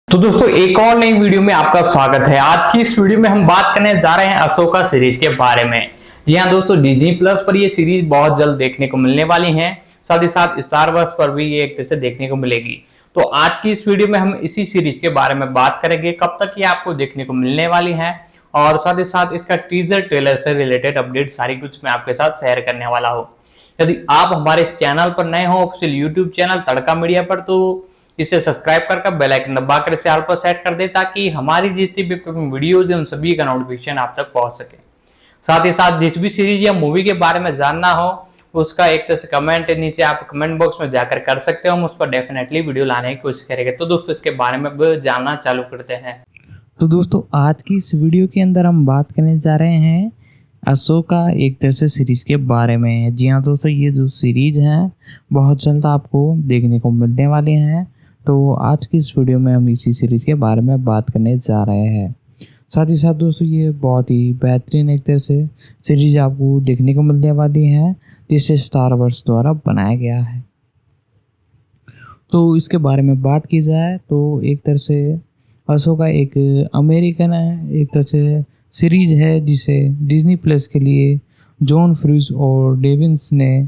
तो दोस्तों एक और नई वीडियो में आपका स्वागत है। आज की इस वीडियो में हम बात करने जा रहे हैं अशोका सीरीज के बारे में। जी हाँ दोस्तों, डिज्नी प्लस पर ये सीरीज बहुत जल्द देखने को मिलने वाली है। साथ ही साथ स्टार वर्स पर भी ये एक तरह से देखने को मिलेगी। तो आज की इस वीडियो में हम इसी सीरीज के बारे में बात करेंगे, कब तक ये आपको देखने को मिलने वाली है, और साथ ही साथ इसका टीजर ट्रेलर से रिलेटेड अपडेट सारी कुछ मैं आपके साथ शेयर करने वाला हूँ। यदि आप हमारे इस चैनल पर नए हो, ऑफिशियल यूट्यूब चैनल तड़का मीडिया पर, तो इसे सब्सक्राइब करके बेल आइकन दबाकर इसे ऑल पर सेट कर दे, ताकि हमारी जितनी भी वीडियोज हैं उन सभी का नोटिफिकेशन आप तक पहुंच सके। साथ ही साथ जिस भी सीरीज या मूवी के बारे में जानना हो उसका एक तरह से कमेंट नीचे आप कमेंट बॉक्स में जाकर कर सकते हो। हम उस पर डेफिनेटली वीडियो लाने की कोशिश करेंगे। तो दोस्तों इसके बारे में जानना चालू करते हैं। तो दोस्तों आज की इस वीडियो के अंदर हम बात करने जा रहे हैं अशोका एक तरह से सीरीज के बारे में। जी हाँ दोस्तों, ये जो सीरीज है बहुत जल्द आपको देखने को मिलने वाली है। तो आज की इस वीडियो में हम इसी सीरीज के बारे में बात करने जा रहे हैं। साथ ही साथ दोस्तों ये बहुत ही बेहतरीन एक तरह से सीरीज आपको देखने को मिलने वाली है, जिसे स्टार वर्स द्वारा बनाया गया है। तो इसके बारे में बात की जाए तो एक तरह से अशोका एक अमेरिकन है, एक तरह से सीरीज है जिसे डिज्नी प्लस के लिए जॉन फ्रूज और डेविन्स ने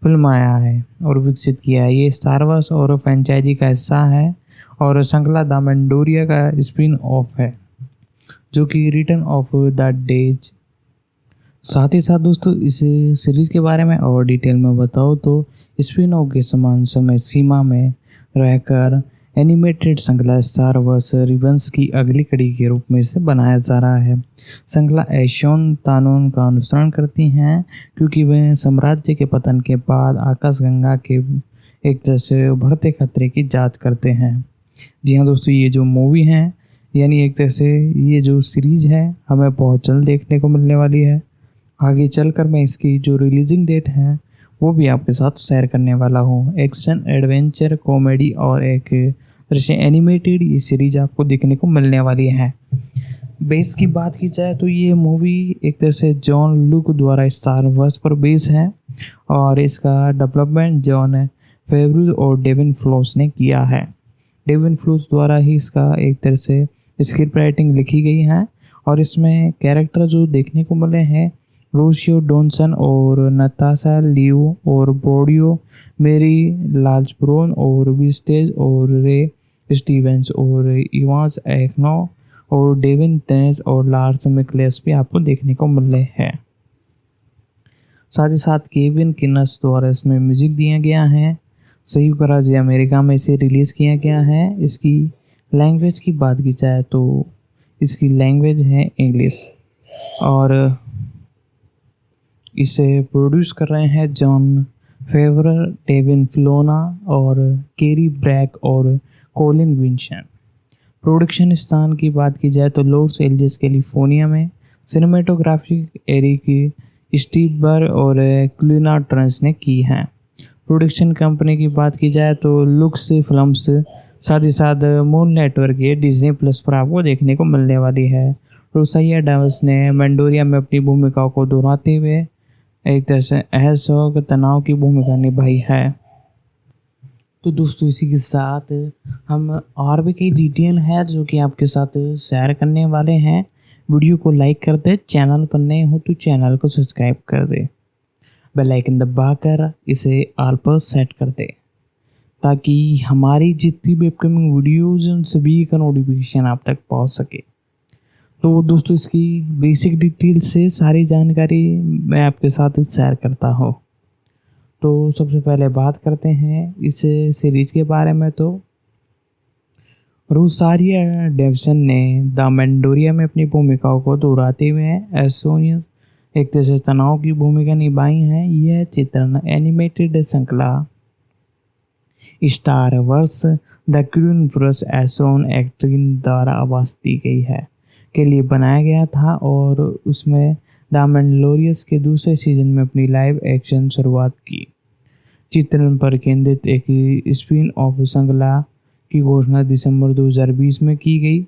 फिल्माया है और विकसित किया है। ये स्टार वर्स और फ्रेंचाइजी का हिस्सा है और श्रृंखला द मैंडोरिया का स्पिन ऑफ है, जो कि रिटर्न ऑफ द डेज। साथ ही साथ दोस्तों इस सीरीज के बारे में और डिटेल में बताओ तो स्पिन ऑफ के समान समय सीमा में रहकर एनिमेटेड श्रृंखला स्टार वर्स रिबन्स की अगली कड़ी के रूप में इसे बनाया जा रहा है। श्रृंखला एशोन तानोन का अनुसरण करती हैं, क्योंकि वे साम्राज्य के पतन के बाद आकाशगंगा के एक तरह से उभरते खतरे की जांच करते हैं। जी हाँ दोस्तों, ये जो मूवी है यानी एक तरह से ये जो सीरीज है हमें बहुत जल्द देखने को मिलने वाली है। आगे चलकर मैं इसकी जो रिलीजिंग डेट है वो भी आपके साथ शेयर करने वाला हूँ। एक्शन, एडवेंचर, कॉमेडी और एक दृश्य एनिमेटेड ये सीरीज आपको देखने को मिलने वाली है। बेस की बात की जाए तो ये मूवी एक तरह से जॉन लुक द्वारा स्टार वर्स पर बेस है और इसका डेवलपमेंट जॉन फेवरू और डेविन फ्लोस ने किया है। डेविन फ्लोस द्वारा ही इसका एक तरह से स्क्रिप्ट राइटिंग लिखी गई है और इसमें कैरेक्टर जो देखने को मिले हैं रोशियो डॉनसन और नताशा लियो और बोडियो, मेरी लाल्सब्रोन और विस्टेज और रे स्टीवेंस और इवांस एक्नो और डेविन टेनेस और लार्स मिकलेस भी आपको देखने को मिल रहे हैं। साथ ही साथ केविन किनस द्वारा इसमें म्यूजिक दिया गया है। संयुक्त राज्य अमेरिका में इसे रिलीज़ किया गया है। इसकी लैंग्वेज की बात की जाए तो इसकी लैंग्वेज है इंग्लिश और इसे प्रोड्यूस कर रहे हैं जॉन फेवरर, डेविन फ्लोना और केरी ब्रैक और कोलिन विंशन। प्रोडक्शन स्थान की बात की जाए तो लॉस एंजल्स कैलिफोर्निया में। सिनेमेटोग्राफी एरिक स्टीबर और क्लूना ट्रेंस ने की है। प्रोडक्शन कंपनी की बात की जाए तो लुक्स फिल्म्स, साथ ही साथ मून नेटवर्क ये डिज्नी प्लस पर आपको देखने को मिलने वाली है। रोसाइया डेविस ने मैंडोरिया में अपनी भूमिका को दोहराते हुए एक तरह से असहयोग तनाव की भूमिका निभाई है। तो दोस्तों इसी के साथ हम और भी कई डिटेल है जो कि आपके साथ शेयर करने वाले हैं। वीडियो को लाइक कर दे, चैनल पर नए हो तो चैनल को सब्सक्राइब कर दे, बेल आइकन दबाकर इसे ऑल पर सेट कर दे, ताकि हमारी जितनी भी अपकमिंग वीडियोज़ उन सभी का नोटिफिकेशन आप तक पहुंच सके। तो दोस्तों इसकी बेसिक डिटेल से सारी जानकारी मैं आपके साथ शेयर करता हूँ। तो सबसे पहले बात करते हैं इस सीरीज के बारे में। तो रोसारिया डेविसन ने द मैंडोरिया में अपनी भूमिकाओं को दोहराते हुए एसोनियस एक तरह से तनाव की भूमिका निभाई है। यह चित्रण एनिमेटेड श्रृंखला star wars the queen plus एसोन एक्ट्रिन द्वारा आवाज दी गई है के लिए बनाया गया था और उसमें द मैंडलोरियस के दूसरे सीजन में अपनी लाइव एक्शन शुरुआत की। चित्रण पर केंद्रित एक स्पिन ऑफ श्रृंखला की घोषणा दिसंबर 2020 में की गई,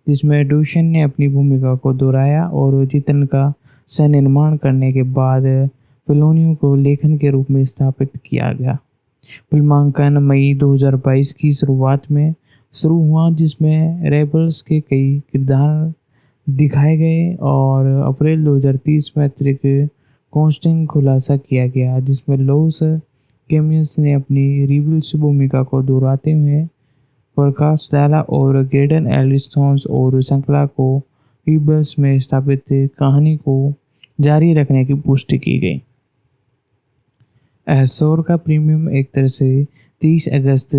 जिसमें डोशन ने अपनी भूमिका को दोहराया और चित्रण का सह निर्माण करने के बाद फिलोनियो को लेखन के रूप में स्थापित किया गया। फिल्मांकन मई 2022 की शुरुआत में शुरू हुआ, जिसमें रेबल्स के कई किरदार दिखाए गए और अप्रैल 2030 में अतिरिक्त कास्टिंग खुलासा किया गया, जिसमें लॉस केमियस ने अपनी रिबल्स भूमिका को दोहराते हुए प्रकाश डाला और गेडन एलिस्टोन्स और श्रृंखला को रिबल्स में स्थापित कहानी को जारी रखने की पुष्टि की गई। एशोर का प्रीमियम एक तरह से 30 अगस्त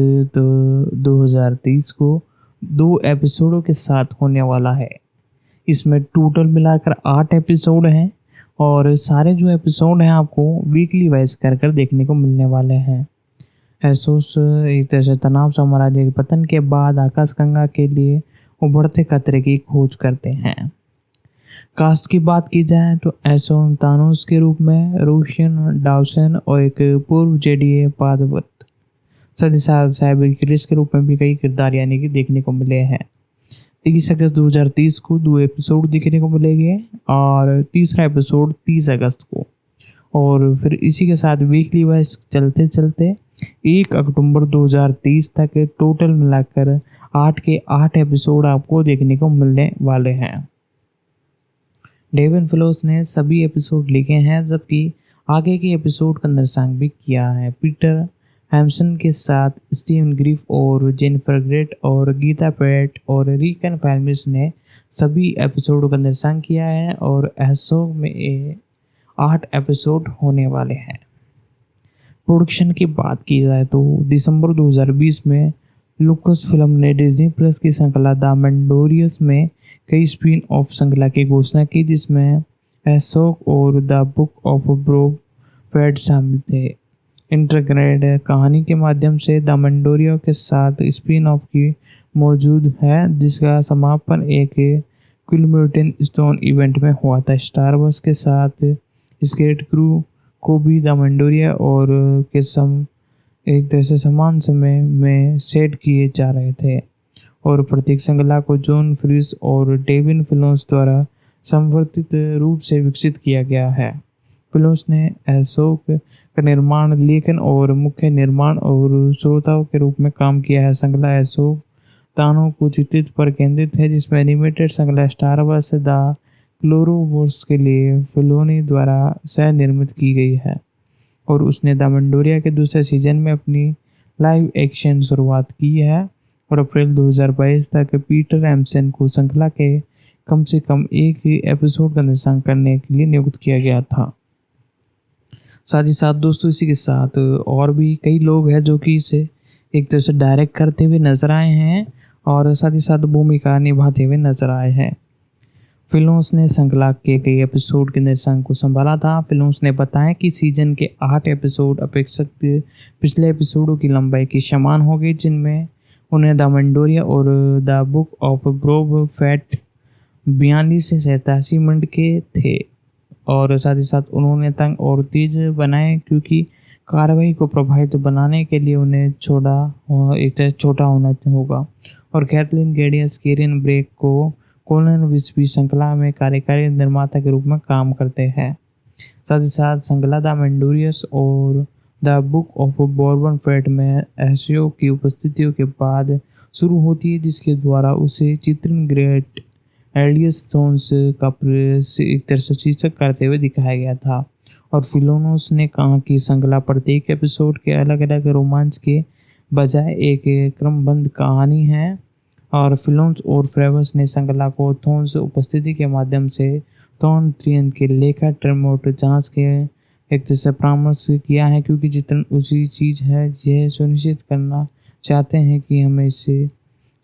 2030 को 2 एपिसोडों के साथ होने वाला है। इसमें टोटल मिलाकर 8 एपिसोड हैं और सारे जो एपिसोड हैं आपको वीकली वाइज कर देखने को मिलने वाले हैं। एसोस एक तरह से तनाव साम्राज्य के पतन के बाद आकाशगंगा के लिए उभरते खतरे की खोज करते हैं। कास्ट की बात की जाए तो एसोन तानोस के रूप में रोशन डाउसन और एक पूर्व जेडीए पादवत, साथ ही साथ साइबर क्रिस के रूप में भी कई किरदार यानी कि देखने को मिले हैं। 30 अगस्त 2030 को 2 एपिसोड देखने को मिलेंगे और तीसरा एपिसोड 30 अगस्त को, और फिर इसी के साथ वीकली वाइज चलते चलते 1 अक्टूबर 2030 तक टोटल मिलाकर 8 के 8 एपिसोड आपको देखने को मिलने वाले हैं। डेविन फिलोस ने सभी एपिसोड लिखे हैं, जबकि आगे के एपिसोड का निर्देशन भी किया है। पीटर हैम्सन के साथ स्टीवन ग्रिफ और जेनिफर ग्रेट और गीता पेट और रिकन फैल्मिस ने सभी एपिसोड का निर्देशन किया है और एसो में 8 एपिसोड होने वाले हैं। प्रोडक्शन की बात की जाए तो दिसंबर 2020 में लुकस फिल्म ने डिज्नी प्लस की श्रृंखला द मैंडोरियस में कई स्पिन ऑफ श्रृंखला की घोषणा की, जिसमें एसोक और द बुक ऑफ ब्रोब फेड शामिल थे। इंटरग्रेड कहानी के माध्यम से द मैंडोरिया के साथ स्पिन ऑफ की मौजूद है, जिसका समापन एक क्विलम्यूटन स्टोन इवेंट में हुआ था। स्टार वॉर्स के साथ स्केट क्रू को भी द मैंडोरिया और के एक तरह से समान समय में सेट किए जा रहे थे और प्रत्येक श्रृंखला को जॉन फ्रीज और डेविन फिलोस द्वारा संवर्धित रूप से विकसित किया गया है। फिलोस ने एसोक का निर्माण, लेखन और मुख्य निर्माण और श्रोताओं के रूप में काम किया है। श्रृंखला एसोक तानों को चित्रित पर केंद्रित है, जिसमें एनिमेटेड श्रृंखला star wars the chloro Wars के लिए फिलोनी द्वारा सह निर्मित की गई है और उसने द मैंडोरिया के दूसरे सीजन में अपनी लाइव एक्शन शुरुआत की है और अप्रैल 2022 तक पीटर हैम्सन को श्रृंखला के कम से कम एक एपिसोड का निर्देशन करने के लिए नियुक्त किया गया था। साथ ही साथ दोस्तों इसी के साथ और भी कई लोग हैं जो कि इसे एक तरह से डायरेक्ट करते हुए नजर आए हैं और साथ ही साथ भूमिका निभाते हुए नजर आए हैं। फिलोस ने श्रृंखला के कई एपिसोड के निर्देशन को संभाला था। फिलोस ने बताया कि सीजन के 8 एपिसोड अपेक्षित पिछले एपिसोडों की लंबाई की समान होगी, जिनमें उन्हें द मैंडोरिया और द बुक ऑफ ब्रोब फैट 42 से 87 मिनट के थे और साथ ही साथ उन्होंने तंग और तेज बनाए, क्योंकि कार्रवाई को प्रभावित बनाने के लिए उन्हें छोटा होना होगा। और कैथलीन गेडियस केरिन ब्रेक को कोलन विस्पी श्रृंखला में कार्यकारी निर्माता के रूप में काम करते हैं। साथ ही साथ श्रृंखला द मैंडोरियस और द बुक ऑफ बॉर्बन फेट में एशियो की उपस्थितियों के बाद शुरू होती है, जिसके द्वारा उसे चित्रण ग्रेट एलियस थोन्स का एक तरह से शीर्षक करते हुए दिखाया गया था। और फिलोनोस ने कहा कि श्रृंखला प्रत्येक एपिसोड के अलग अलग रोमांच के बजाय एक क्रमबद्ध कहानी है और फिलोन्स और फ्रेवस ने श्रृंखला को थोन्स उपस्थिति के माध्यम से थोन त्रियन के लेखा टर्मोट जांच के एक तरह से परामर्श किया है, क्योंकि चित्रण उसी चीज़ है यह सुनिश्चित करना चाहते हैं कि हमें इसे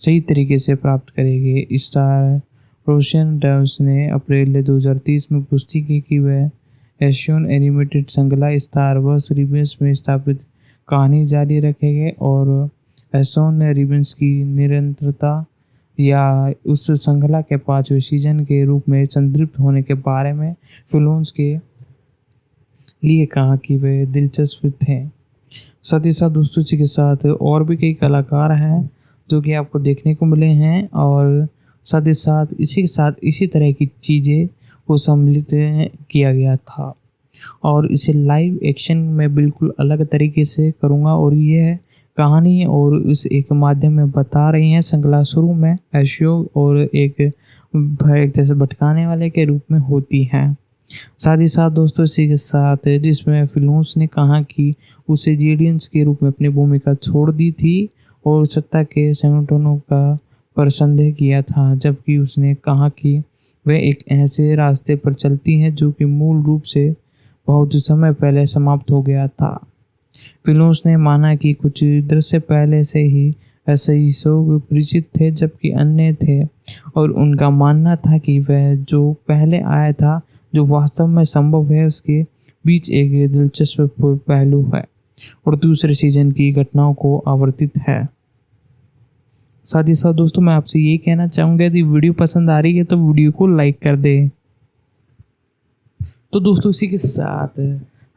सही तरीके से प्राप्त करेंगे। स्टार रोशन डाउस ने अप्रैल 2030 में पुष्टि की कि वह एशियन एनिमेटेड श्रृंखला स्टार वॉर्स रिबन्स में स्थापित कहानी जारी रखेंगे और एशोन रिबन्स की निरंतरता या उस श्रृंखला के 5वें सीजन के रूप में संतृप्त होने के बारे में फिलोन्स के लिए कहा कि वे दिलचस्प थे। साथ ही साथ दोस्तों इसी के साथ और भी कई कलाकार हैं जो कि आपको देखने को मिले हैं और साथ ही साथ इसी के साथ इसी तरह की चीज़ें को सम्मिलित किया गया था और इसे लाइव एक्शन में बिल्कुल अलग तरीके से करूँगा और ये है कहानी और उस एक माध्यम में बता रही हैं। श्रृंखला शुरू में अशोक और एक जैसे भटकाने वाले के रूप में होती है। साथ ही साथ दोस्तों इसी के साथ जिसमें फिलोन्स ने कहा कि उसे जेडियंस के रूप में अपनी भूमिका छोड़ दी थी और सत्ता के संगठनों का पर संदेह किया था, जबकि उसने कहा कि वे एक ऐसे रास्ते पर चलती हैं जो कि मूल रूप से बहुत समय पहले समाप्त हो गया था। फिलोन्स ने माना कि कुछ दृश्य पहले से ही ऐसे ही शोक परिचित थे जबकि अन्य थे, और उनका मानना था कि वह जो पहले आया था जो वास्तव में संभव है उसके बीच एक दिलचस्प पहलू है और दूसरे सीजन की घटनाओं को आवर्तित है। साथ ही साथ दोस्तों मैं आपसे ये कहना चाहूँगा यदि वीडियो पसंद आ रही है तो वीडियो को लाइक कर दें। तो दोस्तों इसी के साथ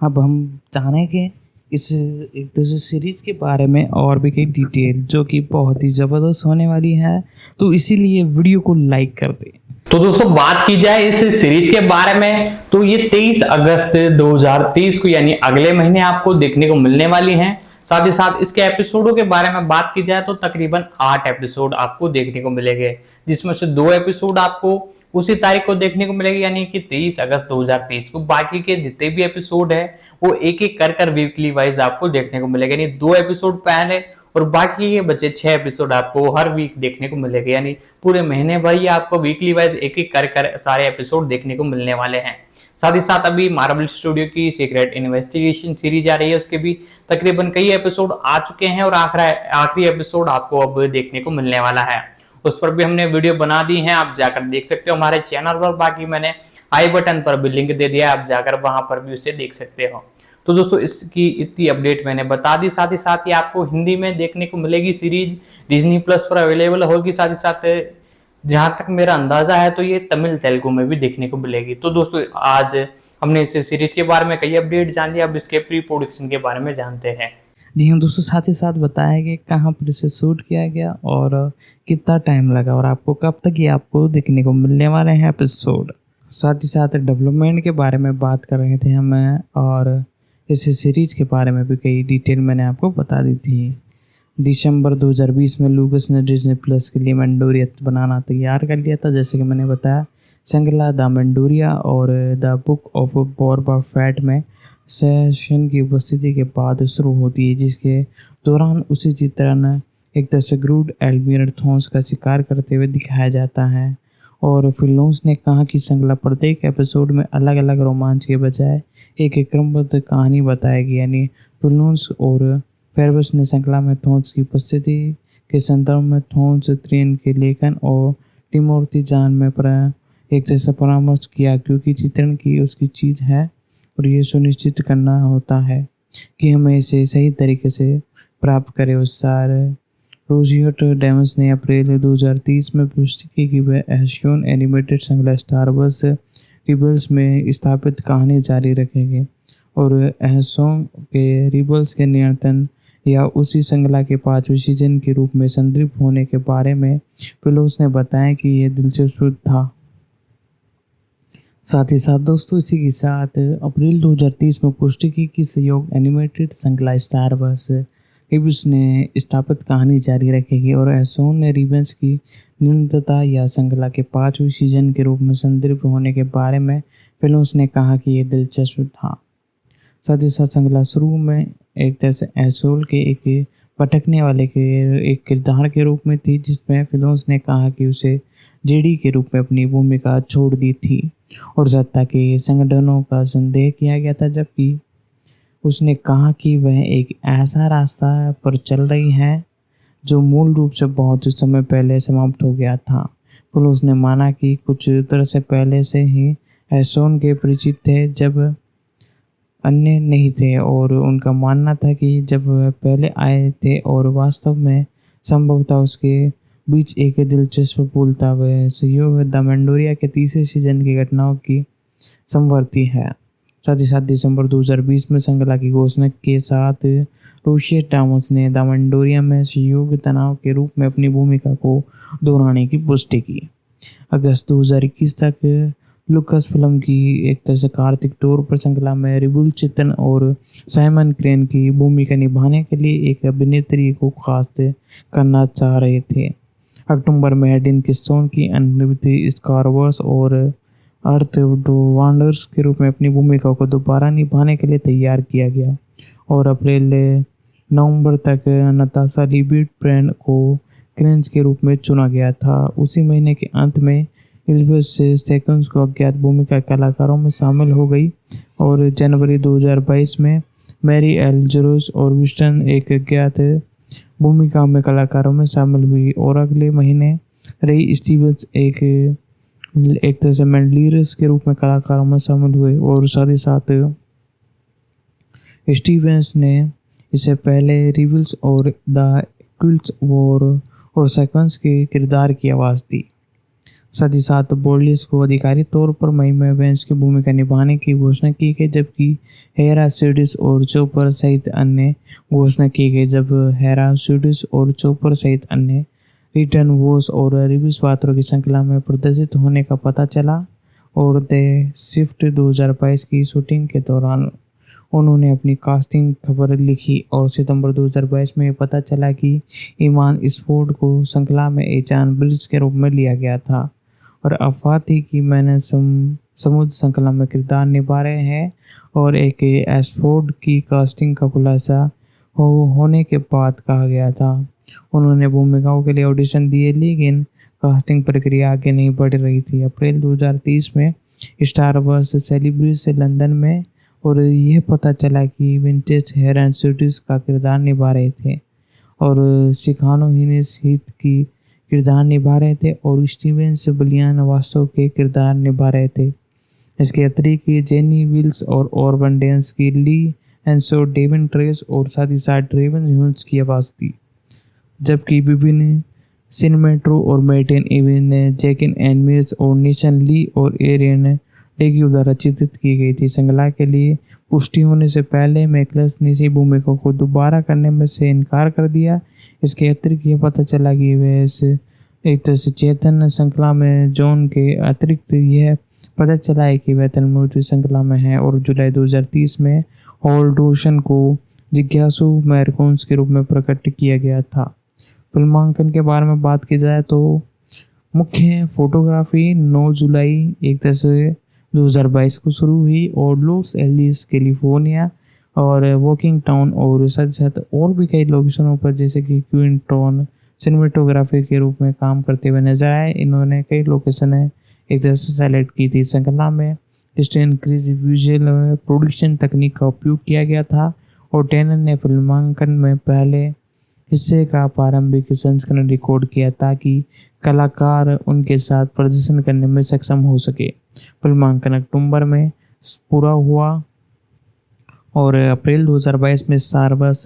अब हम जानेंगे इस एक दूसरे सीरीज़ के बारे में और भी कई डिटेल जो कि बहुत ही ज़बरदस्त होने वाली है, तो इसीलिए वीडियो को लाइक कर दें। तो दोस्तों बात की जाए इस सीरीज के बारे में तो ये 23 अगस्त 2023 को यानी अगले महीने आपको देखने को मिलने वाली हैं। साथ ही साथ इसके एपिसोडों के बारे में बात की जाए तो तकरीबन 8 एपिसोड आपको देखने को मिलेंगे, जिसमें से 2 एपिसोड आपको उसी तारीख को देखने को मिलेगी यानी कि 23 अगस्त 2023 को। बाकी के जितने भी एपिसोड है वो एक एक कर वीकली वाइज आपको देखने को मिलेगा, यानी 2 एपिसोड पहले और बाकी के बचे 6 एपिसोड आपको हर वीक देखने को मिलेगा, यानी पूरे महीने भर ही आपको वीकली वाइज एक एक कर सारे एपिसोड देखने को मिलने वाले हैं। साथ ही साथ अभी मार्वल स्टूडियो की सीक्रेट इन्वेस्टिगेशन सीरीज आ रही है, उसके भी तकरीबन कई एपिसोड आ चुके हैं और आखिरी एपिसोड आपको अब देखने को मिलने वाला है। उस पर भी हमने वीडियो बना दी है, आप जाकर देख सकते हो हमारे चैनल पर। बाकी मैंने आई बटन पर भी लिंक दे दिया, आप जाकर वहां पर भी उसे देख सकते हो। तो दोस्तों इसकी इतनी अपडेट मैंने बता दी। साथ ही आपको हिंदी में देखने को मिलेगी सीरीज, डिज्नी प्लस पर अवेलेबल होगी। साथ ही साथ जहां तक मेरा अंदाजा है तो ये तमिल तेलुगु में भी देखने को मिलेगी। तो दोस्तों आज हमने इस सीरीज के बारे में कई अपडेट जान लिया, अब इसके प्री प्रोडक्शन के बारे में जानते हैं। जी हाँ दोस्तों, साथ ही साथ बताया गया कहाँ पर इसे शूट किया गया और कितना टाइम लगा और आपको कब तक ये आपको देखने को मिलने वाले हैं एपिसोड। साथ ही साथ डेवलपमेंट के बारे में बात कर रहे थे हम और इस सीरीज के बारे में भी कई डिटेल मैंने आपको बता दी थी। दिसंबर 2020 में लूकस ने डिज्नी प्लस के लिए मैंडोरिया बनाना तैयार कर लिया था, जैसे कि मैंने बताया। श्रृंखला द मैंडोरिया और The Book of boba fate में सेशन की उपस्थिति के बाद शुरू होती है, जिसके दौरान उसी चित्रण एक तरह से ग्रूड एल्मियर थॉन्स का शिकार करते हुए दिखाया जाता है। और फिलोन्स ने कहा कि श्रृंखला प्रत्येक एपिसोड में अलग अलग रोमांच के बजाय एक क्रमबद्ध कहानी बताएगी, यानी फिलोन्स और फेरबस ने श्रृंखला में थॉन्स की उपस्थिति के संदर्भ में थॉन्स त्रियन के लेखन और टिमोथी जान में एक जैसा परामर्श किया, क्योंकि चित्रण की उसकी चीज़ है और ये सुनिश्चित करना होता है कि हमें इसे सही तरीके से प्राप्त करें। उस सार रोजियट डेमस ने अप्रैल 2030 में पुष्टि की कि वह एशियन एनिमेटेड श्रृंखला स्टार वर्स रिबल्स में स्थापित कहानी जारी रखेंगे और एहसों के रिबल्स के नियंत्रण या उसी श्रृंखला के 5वें सीजन के रूप में संदर्भित होने के बारे में फिलोन्स ने बताया कि यह दिलचस्प था। साथ ही साथ दोस्तों इसी के साथ अप्रैल 2030 में पुष्टि की कि सहयोग एनिमेटेड श्रृंखला स्टार वर्स रिबल्स ने स्थापित कहानी जारी रखेगी और एहसोन ने रिबल्स की निरंतरता या श्रृंखला के 5वें सीजन के रूप में संदर्भित होने के बारे में फिलोन्स ने कहा कि यह दिलचस्प था। साथ ही साथ श्रृंखला शुरू में एक तरह से एसोल के एक भटकने वाले के एक किरदार के रूप में थी, जिसमें फिलोन्स ने कहा कि उसे जेडी के रूप में अपनी भूमिका छोड़ दी थी और सत्ता के संगठनों का संदेह किया गया था, जबकि उसने कहा कि वह एक ऐसा रास्ता पर चल रही है जो मूल रूप से बहुत समय पहले समाप्त हो गया था। फिलोन्स ने माना कि कुछ तरह से पहले से ही एसोन के परिचित थे जब अन्य नहीं थे, और उनका मानना था कि जब वह पहले आए थे और वास्तव में संभवतः उसके बीच एक दिलचस्प पुल था। वह सहयोग द मैंडोरिया के 3रे सीजन की घटनाओं की समवर्ती है। साथ ही साथ दिसंबर 2020 में श्रृंखला की घोषणा के साथ रोशियट डामस ने द मैंडोरिया में सहयोग तनाव के रूप में अपनी भूमिका को दोहराने की पुष्टि की। अगस्त 2021 तक लुकस फिल्म की एक तरह से कार्तिक तौर पर श्रृंखला में रिबुल चितन और साइमन क्रेन की भूमिका निभाने के लिए एक अभिनेत्री को कास्ट करना चाह रहे थे। अक्टूबर में एडिन किस्टोन की अनुभूति स्टार वॉर्स और अर्थ वंडर्स के रूप में अपनी भूमिका को दोबारा निभाने के लिए तैयार किया गया और अप्रैल नवंबर तक नताशा लिबिड ब्रांड को क्रेंच के रूप में चुना गया था। उसी महीने के अंत में इल्विस सेकंड्स को अज्ञात भूमिका कलाकारों में शामिल हो गई और जनवरी 2022 में मैरी एल जोरोस और विस्टन एक अज्ञात भूमिका में कलाकारों में शामिल हुई और अगले महीने रे स्टीवंस एक तरह से मेंडलीरस के रूप में कलाकारों में शामिल हुए और साथ ही साथ स्टीवंस ने इससे पहले रिविल्स और द क्विल्स वॉर और सेक्वेंस के किरदार की आवाज़ दी। साथ ही साथ बोर्लिस को आधिकारिक तौर पर मई में वेंस की भूमिका निभाने की घोषणा की गई, जबकि हेरा सीडिस और चोपर सहित अन्य घोषणा की गई। जब हेरा सीडिस और चोपर सहित अन्य रिटर्न वॉस और रिव्यूज पात्रों की श्रृंखला में प्रदर्शित होने का पता चला और द शिफ्ट 2022 की शूटिंग के दौरान उन्होंने अपनी कास्टिंग खबर लिखी और सितंबर 2022 में पता चला कि ईमान स्पोर्ट को श्रृंखला में एजान ब्रिज के रूप में लिया गया था और अफवाह थी कि मैंने समुद्र श्रृंखला में किरदार निभा रहे हैं और एक एस्फोर्ड की कास्टिंग का खुलासा होने के बाद कहा गया था। उन्होंने भूमिकाओं के लिए ऑडिशन दिए लेकिन कास्टिंग प्रक्रिया आगे नहीं बढ़ रही थी। अप्रैल 2030 में स्टार वॉर्स सेलिब्रेशन लंदन में और यह पता चला कि विंटेज हेयर एंड सीरीज का किरदार निभा रहे थे और सिखानो हिनेस हित की किरदार निभा रहे थे और स्टीवेंस बलियान वास्तव के किरदार निभा रहे थे। इसके अतिरिक्त जेनी विल्स और ऑर्बन डेंस की ली एंसो डेविन ट्रेस और साथ ही साथ ड्रेवन ह्यून्स की आवाज़ दी, जबकि विभिन्न सिनेमेट्रो और मेटेन एविन ने जैकिन एनमीज और निशन ली और एरियन डेग्यू द्वारा चित्रित की गई थी। श्रृंखला के लिए पुष्टि होने से पहले मैकलस ने इसी भूमिका को दोबारा करने में से इनकार कर दिया। इसके अतिरिक्त यह पता चला कि वे एक तरह से चेतन श्रृंखला में जॉन के अतिरिक्त यह पता चला है कि वे तन्मूर्ति श्रृंखला में हैं और जुलाई 2030 में हॉल रोशन को जिज्ञासु मैरकोन्स के रूप में प्रकट किया गया था। फिल्मांकन के बारे में बात की जाए तो मुख्य फोटोग्राफी 9 जुलाई एक तरह से 2022 को शुरू हुई और लॉस एंजलिस कैलिफोर्निया और वॉकिंग टाउन और साथ साथ और भी कई लोकेशनों पर जैसे कि क्वीन टाउन सिनेमेटोग्राफी के रूप में काम करते हुए नजर आए। इन्होंने कई लोकेशन एक तरह से सेलेक्ट की थी। श्रृंखला में स्टेन क्रीज विजुअल प्रोडक्शन तकनीक का उपयोग किया गया था और टेनन ने फिल्मांकन में पहले हिस्से का प्रारंभिक संस्करण रिकॉर्ड किया ताकि कलाकार उनके साथ प्रदर्शन करने में सक्षम हो सके। फिल्मांकन अक्टूबर में पूरा हुआ और अप्रैल 2022 में स्टार वॉर्स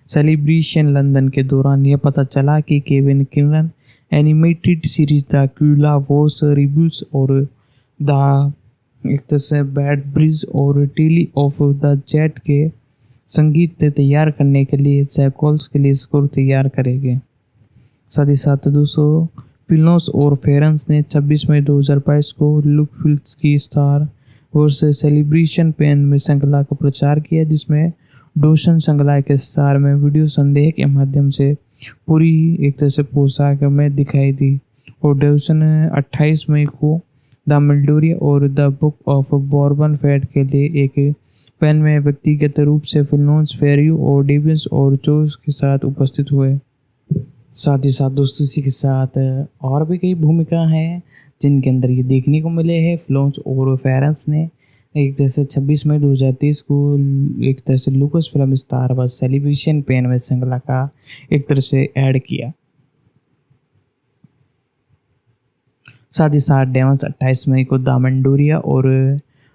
सेलिब्रेशन लंदन के दौरान यह पता चला कि Kevin Kiner animated series the क्यूला वॉर्स रिब्यूट्स और द एक तरह से बैड ब्रिज और टेली ऑफ द जेट के संगीत तैयार करने के लिए सैकॉल्स के लिए स्कोर तैयार करेंगे। साथ ही साथ दोस्तों फिल्नोस और फेरेंस ने 26 मई 2022 को लुक फिल्म्स की स्टार वॉर्स सेलिब्रेशन पेन में श्रृंखला का प्रचार किया, जिसमें डोशन श्रृंखला के स्टार में वीडियो संदेश के माध्यम से पूरी एक तरह से पोशाक में दिखाई दी और डोशन 28 मई को द मिल्डोरिया और The Book of Bourbon fat के लिए एक पेन में व्यक्तिगत रूप से फिल्नोस फेरियो और डेविस और जोस के साथ उपस्थित हुए। साथ ही साथ दोस्तों इसी के साथ और भी कई भूमिका हैं जिनके अंदर ये देखने को मिले हैं। फ्लोन्स और फेरेंस ने एक तरह से 26 मई 2023 को एक तरह से Lucasfilm Star Wars Celebration पेन में श्रृंखला का एक तरह से ऐड किया। साथ ही साथ डेवंस 28 मई को द मंडोरिया और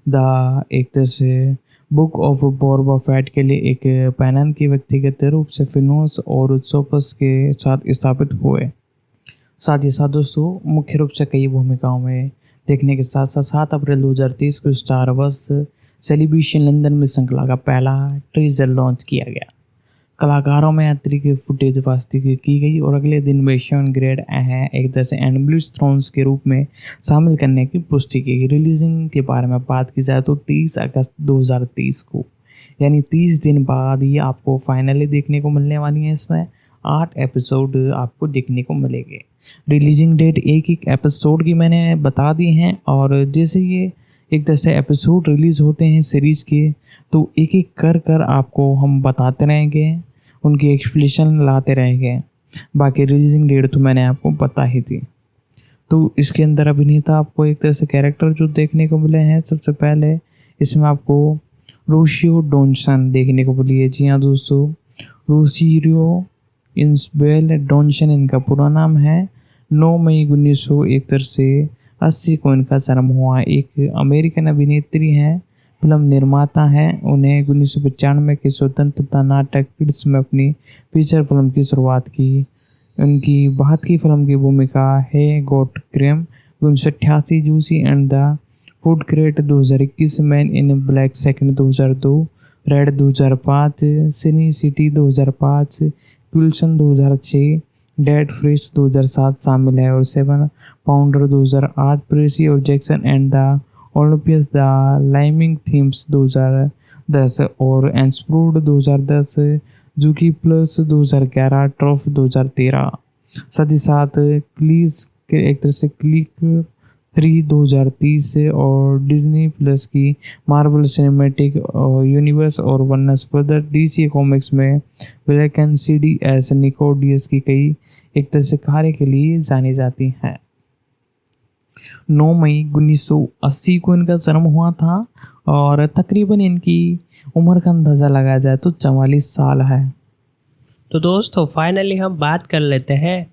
द एक तरह से बुक ऑफ बॉर्बा फैट के लिए एक पैनन की व्यक्तिगत रूप से फिनोस और सोपस के साथ स्थापित हुए। साथ ही साथ दोस्तों मुख्य रूप से कई भूमिकाओं में देखने के साथ साथ 7 अप्रैल 2023 को स्टार वॉर्स सेलिब्रेशन लंदन में श्रृंखला का पहला ट्रेजर लॉन्च किया गया। कलाकारों में यात्री की फुटेज वास्तविक की गई और अगले दिन वेशन ग्रेड है एक तरह से एनब्लिस थ्रोन्स के रूप में शामिल करने की पुष्टि की गई। रिलीजिंग के बारे में बात की जाए तो 30 अगस्त 2023 को, यानी 30 दिन बाद ही आपको फाइनली देखने को मिलने वाली है। इसमें 8 एपिसोड आपको देखने को मिलेंगे। रिलीजिंग डेट एक एक एपिसोड की मैंने बता दी हैं, और जैसे ये एक तरह से एपिसोड रिलीज़ होते हैं सीरीज़ के, तो एक एक कर आपको हम बताते रहेंगे, उनकी एक्सप्लेनेशन लाते रहेंगे। बाकी रिलीजिंग डेट तो मैंने आपको बता ही थी। तो इसके अंदर अभिनेता आपको एक तरह से कैरेक्टर जो देखने को मिले हैं, सबसे पहले इसमें आपको रोशियो डॉनसन देखने को मिली है। जी हाँ दोस्तों, रोसियो इंसबेल डॉनसन इनका पूरा नाम है। 9 मई 1980 को इनका जन्म हुआ। एक अमेरिकन अभिनेत्री हैं, फिल्म निर्माता हैं। उन्हें 1995 के स्वतंत्रता नाटक किड्स में अपनी फीचर फिल्म की शुरुआत की। उनकी बाद की फिल्म की भूमिका है गॉट क्रेम 1988, Juicy and the Food Crate 2021, Man in Black second 2002, Red 2005, Sin city 2005, क्विल्सन 2006, dead फ्रिश 2007 शामिल है, और 7 पाउंडर 2008, प्रेसी और Jackson and the Olympians the lightning थीम्स 2010, और एंस्प्रूड 2010, जूकी प्लस 2011, ट्रॉफ 2013। साथ ही साथ क्लीज के एक तरह से क्लिक 3 2030 और डिज्नी प्लस की मार्वल सिनेमैटिक यूनिवर्स और वनस ब्रदर डीसी कॉमिक्स में ब्लैक एंड सीडी एस निकोडियस की कई एक तरह से कार्य के लिए जानी जाती हैं। 9 मई 1980 को इनका जन्म हुआ था, और तकरीबन इनकी उम्र का अंदाज़ा लगाया जाए तो 44 साल है। तो दोस्तों फाइनली हम बात कर लेते हैं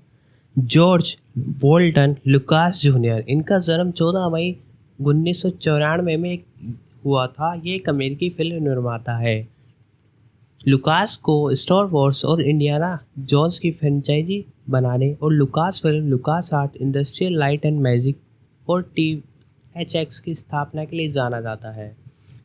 जॉर्ज वोल्टन लुकास जूनियर। इनका जन्म 14 मई 1994 में हुआ था। ये एक अमेरिकी फिल्म निर्माता है। लुकास को स्टार वॉर्स और इंडियाना जोन्स की फ्रेंचाइजी बनाने और Lucas film, Lucas art, industrial light and magic और THX की स्थापना के लिए जाना जाता है।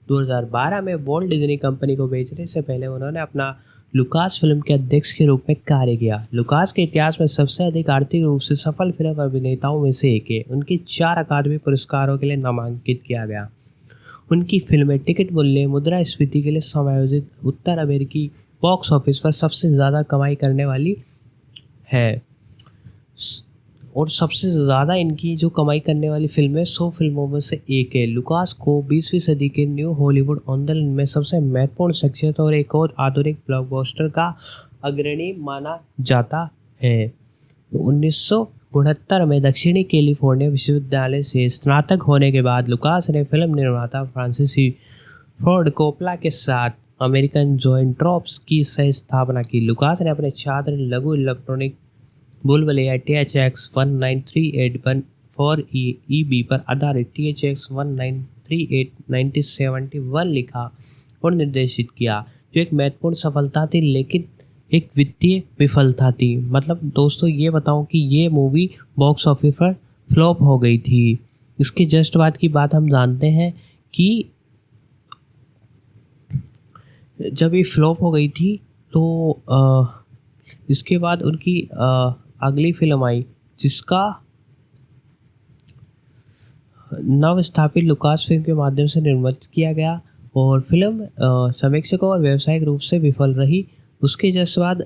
2012 में वॉल्ट डिज्नी कंपनी को बेचने से पहले उन्होंने अपना लुकास फिल्म के अध्यक्ष के रूप में कार्य किया। लुकास के इतिहास में सबसे अधिक आर्थिक रूप से सफल फिल्म अभिनेताओं में से एक है। उनकी 4 अकादमी पुरस्कारों के लिए नामांकित किया गया। उनकी फिल्में टिकट मूल्य, मुद्रास्फीति के लिए समायोजित उत्तर अमेरिकी बॉक्स ऑफिस पर सबसे ज़्यादा कमाई करने वाली है, और सबसे ज़्यादा इनकी जो कमाई करने वाली फिल्में 100 फिल्मों में से एक है। लुकास को 20वीं सदी के न्यू हॉलीवुड आंदोलन में सबसे महत्वपूर्ण शख्सियत और एक और आधुनिक ब्लॉकबस्टर का अग्रणी माना जाता है। 1969 में दक्षिणी कैलिफोर्निया विश्वविद्यालय से स्नातक होने के बाद लुकास ने फिल्म निर्माता फ्रांसिस फोर्ड कोप्पला के साथ अमेरिकन जोएंट्रोप्स की सह स्थापना की। लुकास ने अपने छात्र लघु इलेक्ट्रॉनिक बुलबुलिया THX 1938 फॉर EB पर आधारित THX 1938 1971 लिखा और निर्देशित किया, जो एक महत्वपूर्ण सफलता थी लेकिन एक वित्तीय विफलता थी। मतलब दोस्तों ये बताऊं कि ये मूवी बॉक्स ऑफिस पर फ्लॉप हो गई थी। इसके जस्ट बाद की बात हम जानते हैं कि जब ये फ्लॉप हो गई थी तो इसके बाद उनकी अगली फिल्म आई जिसका नव स्थापित लुकास फिल्म के माध्यम से निर्मित किया गया, और फिल्म समीक्षकों और व्यावसायिक रूप से विफल रही। उसके जस्ट बाद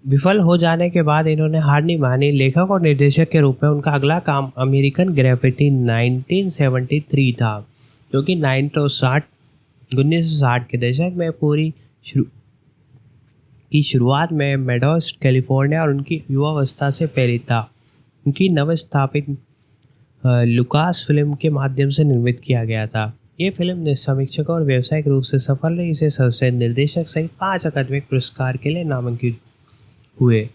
विफल हो जाने के बाद इन्होंने हार नहीं मानी। लेखक और निर्देशक के रूप में उनका अगला काम अमेरिकन ग्रेफिटी 1973 था, जो कि 1960 के दशक में पूरी की शुरुआत में मेडोस कैलिफोर्निया और उनकी युवावस्था से प्रेरित था। उनकी नवस्थापित लुकास फिल्म के माध्यम से निर्मित किया गया था। ये फिल्म समीक्षकों और व्यावसायिक रूप से सफल रही। इसे सर्वश्रेष्ठ निर्देशक सहित 5 अकादमिक पुरस्कार के लिए नामांकित हुए।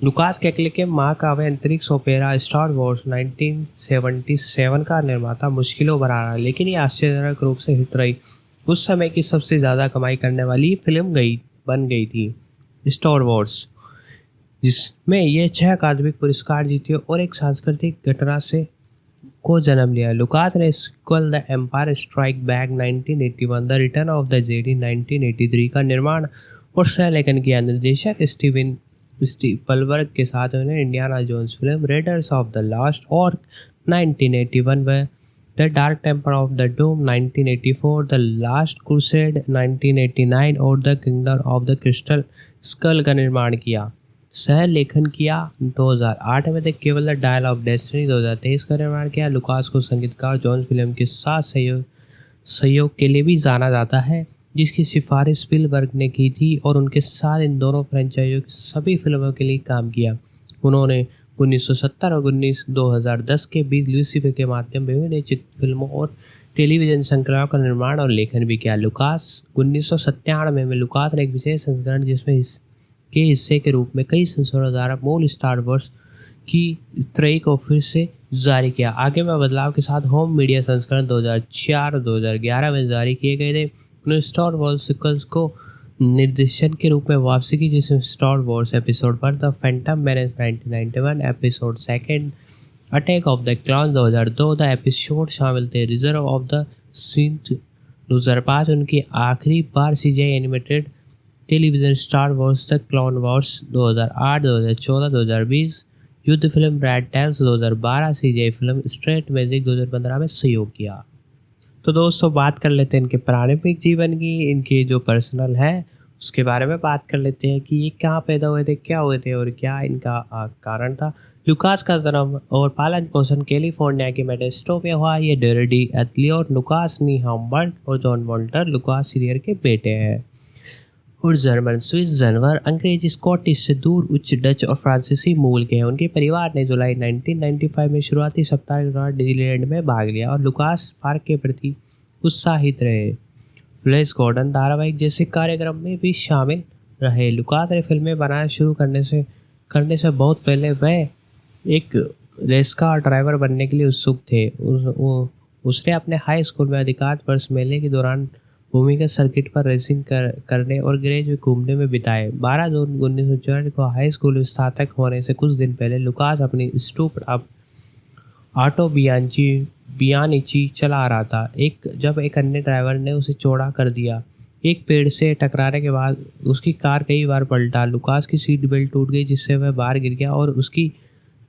लुकास कैकले के महाकाव्य अंतरिक्ष ओपेरा स्टार वॉर्स 1977 का निर्माता मुश्किलों भरा रहा, लेकिन ये आश्चर्यजनक रूप से हिट रही। उस समय की सबसे ज़्यादा कमाई करने वाली फिल्म बन गई थी स्टार वॉर्स, जिसमें यह 6 अकादमिक पुरस्कार जीते और एक सांस्कृतिक घटना से को जन्म लिया। लुकास ने sequel The Empire Strike Back 1981, The Return of the Jedi 1983 का निर्माण और सह लेखन किया। निर्देशक स्टीवन स्पीलबर्ग के साथ उन्होंने इंडियाना जोन्स फिल्म Raiders of the Lost Ark 1981 व The Dark Temple of the Doom 1984, The Last Crusade 1989 और The Kingdom of the Crystal Skull का निर्माण किया। सह लेखन किया 2008 में द केवल द डायल ऑफ डेस्टिनी 2023 का निर्माण किया। लुकास को संगीतकार जॉन फिल्म के साथ सहयोग के लिए भी जाना जाता है, जिसकी सिफारिश स्पीलबर्ग ने की थी और उनके साथ इन दोनों फ्रेंचाइजों की सभी फिल्मों के लिए काम किया। उन्होंने 1970 और 2010 के बीच लूसीफर के माध्यम से विभिन्न फिल्मों और टेलीविज़न श्रृंखलाओं का निर्माण और लेखन भी किया। लुकास 1997 में लुकास ने एक विशेष संस्करण जिसमें के हिस्से के रूप में कई संशोधनों द्वारा मूल स्टार वॉर्स की त्रयी को फिर से जारी किया। आगे में बदलाव के साथ होम मीडिया संस्करण 2004 और 2011 में जारी किए गए थे। उन्होंने स्टार वॉर्स सीक्वल्स को निर्देशन के रूप में वापसी की, जिसमें स्टार वॉर्स एपिसोड पर the phantom menace 1991, episode second attack of the clones 2002 the episode शामिल थे। रिजर्व ऑफ द स्विंट 2005 उनकी आखिरी बार CGI animated television star wars the clone wars 2008, 2014, 2020 युद्ध film red tails 2012, CGI film strange magic 2015 में सहयोग किया। तो दोस्तों बात कर लेते हैं इनके प्रारंभिक जीवन की, इनके जो पर्सनल है उसके बारे में बात कर लेते हैं कि ये कहाँ पैदा हुए थे, क्या हुए थे और क्या इनका कारण था। लुकास का जन्म और पालन पोषण कैलिफोर्निया के मेडेस्टो में हुआ। ये डेरेडी एथलियोट लुकास नी हम्बर्ग और जॉन वॉल्टर लुकास सीनियर के बेटे हैं और जर्मन, स्विस, जनवर, अंग्रेजी, स्कॉटिश से दूर उच्च डच और फ्रांसीसी मूल के हैं। उनके परिवार ने जुलाई 1995 में शुरुआती सप्ताह के दौरान डिज्नीलैंड में भाग लिया और लुकास पार्क के प्रति उत्साहित रहे। फ्लैश गॉर्डन धारावाहिक जैसे कार्यक्रम में भी शामिल रहे। लुकास ने फिल्में बनाना शुरू करने से बहुत पहले वह एक रेस कार ड्राइवर बनने के लिए उत्सुक थे। उसने अपने हाई स्कूल में अधिकांश वर्ष मेले के दौरान भूमिगत सर्किट पर रेसिंग करने और गैरेज में घूमने में बिताए। 12 जून 1964 को हाई स्कूल में स्नातक होने से कुछ दिन पहले लुकास अपनी स्टूप ऑटो बियानिची चला रहा था जब एक अन्य ड्राइवर ने उसे चौड़ा कर दिया। एक पेड़ से टकराने के बाद उसकी कार कई बार पलटा। लुकास की सीट बेल्ट टूट गई जिससे वह बाहर गिर गया और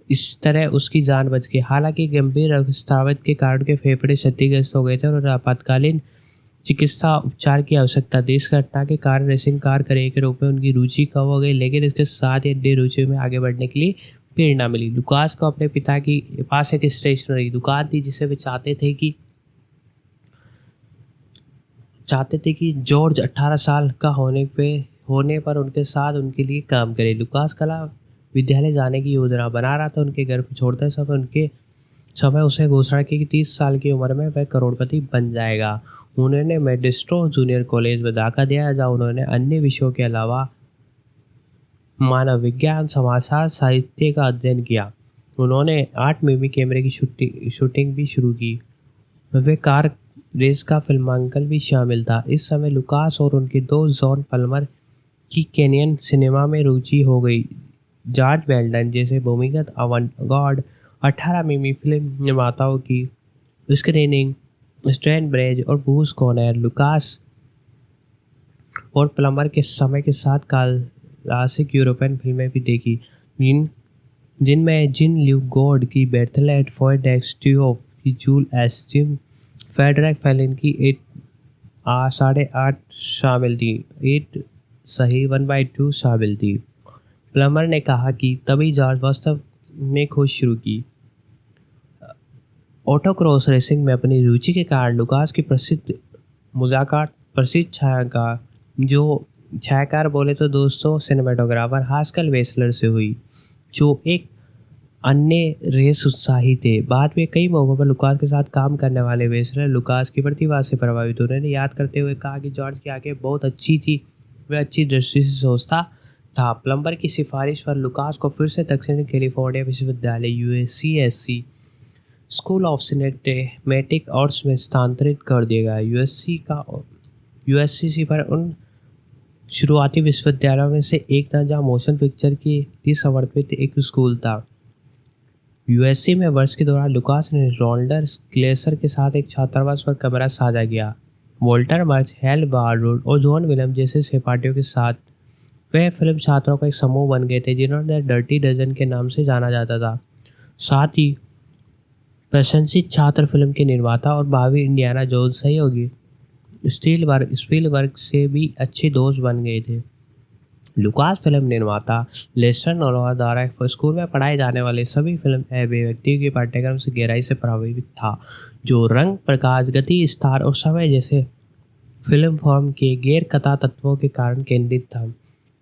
इस तरह उसकी जान बच गई। हालांकि गंभीर रक्तस्राव के कारण के फेफड़े क्षतिग्रस्त हो गए थे और आपातकालीन चिकित्सा उपचार की आवश्यकता थी। इस घटना के कारण रेसिंग कार करियर के रूप में उनकी रुचि कम हो गई, लेकिन इसके साथ ही अन्य रुचि में आगे बढ़ने के लिए प्रेरणा मिली। लुकास को अपने पिता की पास एक स्टेशनरी दुकान थी जिसे वे चाहते थे कि जॉर्ज 18 साल का होने पर उनके साथ उनके लिए काम करे। लुकास कला विद्यालय जाने की योजना बना रहा था। उनके घर को छोड़ते समय उसे घोषणा की कि 30 साल की उम्र में वह करोड़पति बन जाएगा। उन्होंने मेडिस्ट्रो जूनियर कॉलेज में दाखिला दिया, जहाँ उन्होंने अन्य विषयों के अलावा मानव विज्ञान, समाजशास्त्र, साहित्य का अध्ययन किया। उन्होंने 8 मिमी कैमरे की शूटिंग भी शुरू की। वे कार रेस का फिल्मांकन भी शामिल था। इस समय लुकास और उनके दोस्त जॉन पल्मर की कैनियन सिनेमा में रुचि हो गई। जॉर्ज वेल्डन जैसे भूमिगत अवॉन्गार्ड 18 मिमी फिल्म निर्माताओं की स्क्रीनिंग स्टैन ब्रेज और बूस कॉर्नर लुकास और प्लमर के समय के साथ क्लासिक यूरोपियन फिल्में भी देखी, जिनमें जिन ल्यू गॉड की बेर्थलेट, फॉयड एक्स ट्यूब की जूल एस जिम फेडरक फेलिन की 8.5 शामिल थी। 8 सही 1/2 शामिल थी। प्लमर ने कहा कि तभी जॉर्ज वास्तव में खोज शुरू की। ऑटोक्रॉस रेसिंग में अपनी रुचि के कारण लुकास की प्रसिद्ध छायाकार बोले तो दोस्तों सिनेमाटोग्राफर हास्कल वेसलर से हुई, जो एक अन्य रेस उत्साही थे। बाद में कई मौक़ों पर लुकास के साथ काम करने वाले वेसलर लुकास की प्रतिभा से प्रभावित उन्होंने याद करते हुए कहा कि जॉर्ज की आंखें बहुत अच्छी थी, वह अच्छी दृष्टि से सोचता था। प्लम्बर की सिफारिश पर लुकास को फिर से दक्षिण कैलिफोर्निया विश्वविद्यालय USC school of cinematic arts में स्थानांतरित कर दिया गया। USC पर उन शुरुआती विश्वविद्यालयों में से एक था जहाँ मोशन पिक्चर की समर्पित एक स्कूल था। यूएसए में वर्ष के दौरान लुकास ने रोल्डर ग्लेसर के साथ एक छात्रावास पर कमरा साझा किया। वॉल्टर मर्च, हेल बारवुड और जॉन विलियम जैसे सहपाठियों के साथ वह फिल्म छात्रों का एक समूह बन गए थे जिन्होंने डर्टी डजन के नाम से जाना जाता था। साथ ही प्रशंसित छात्र फिल्म के निर्माता और भावी इंडियाना जोन्स सहयोगी स्पीलबर्ग से भी अच्छे दोस्त बन गए थे। लुकास फिल्म निर्माता लेस्टर नोलान द्वारा स्कूल में पढ़ाए जाने वाले सभी फिल्म व्यक्तियों के पाठ्यक्रम से गहराई से प्रभावित था, जो रंग, प्रकाश, गति, स्टार और समय जैसे फिल्म फॉर्म के गैर कथा तत्वों के कारण केंद्रित था।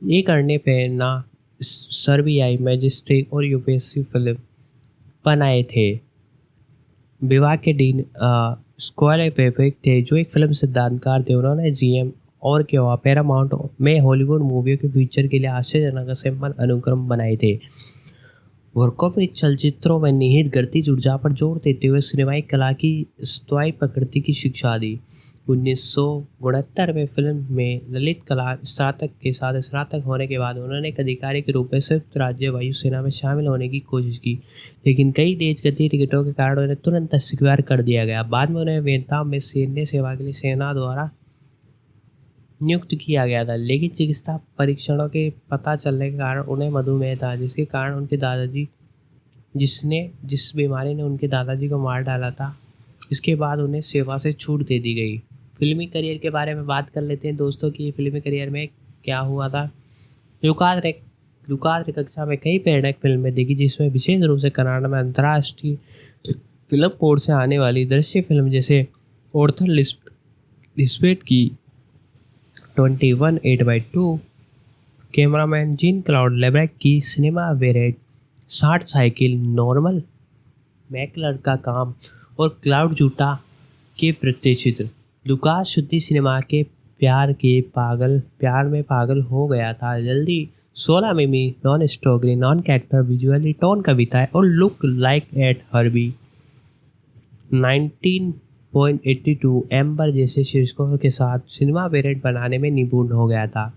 ये करने प्रेरणा सर्बियाई मैजिस्ट्रेट और यूपीएससी फिल्म बनाए थे। विवाह के डीन स्क्वायर पेपेक थे, जो एक फिल्म सिद्धांतकार थे। उन्होंने जीएम और क्या पैरामाउंट में हॉलीवुड मूवियों के फीचर के लिए आश्चर्यजनक असेंबल अनुक्रम बनाए थे। वर्कों में चलचित्रों में निहित गतिज ऊर्जा पर जोर देते हुए सिनेमाई कला की स्थायी प्रकृति की शिक्षा दी। 1969 में फिल्म में ललित कला स्नातक के साथ स्नातक होने के बाद उन्होंने एक अधिकारी के रूप में संयुक्त राज्य वायुसेना में शामिल होने की कोशिश की, लेकिन कई तेजगति टिकटों के कारण उन्हें तुरंत अस्वीकार कर दिया गया। बाद में उन्हें वियतनाम में सैन्य सेवा के लिए सेना द्वारा नियुक्त किया गया था, लेकिन चिकित्सा परीक्षणों के पता चलने के कारण उन्हें मधुमेह था, जिसके कारण उनके दादाजी जिस बीमारी ने उनके दादाजी को मार डाला था, इसके बाद उन्हें सेवा से छूट दे दी गई। फिल्मी करियर के बारे में बात कर लेते हैं दोस्तों कि फिल्मी करियर में क्या हुआ था। लुकास ने कक्षा में कई प्रेरक फिल्में देखी, जिसमें विशेष रूप से कनाडा में अंतर्राष्ट्रीय फिल्म बोर्ड से आने वाली दृश्य फिल्म जैसे ऑर्थर लिस्पेट की 21/8/2, कैमरामैन जीन क्लाउड लेब्रेक की सिनेमा वेरेट 60 साइकिल, नॉर्मल मैकलर का काम और क्लाउड जूटा के प्रत्यचित्र। लुकास शुद्धि सिनेमा के प्यार में पागल हो गया था। जल्दी 16 मिमी नॉन स्टोगरी नॉन कैरेक्टर विजुअली टोन कविताएं और look like at Herbie 19.82 amber जैसे शीर्षकों के साथ सिनेमा वेरिएंट बनाने में निपुण हो गया था।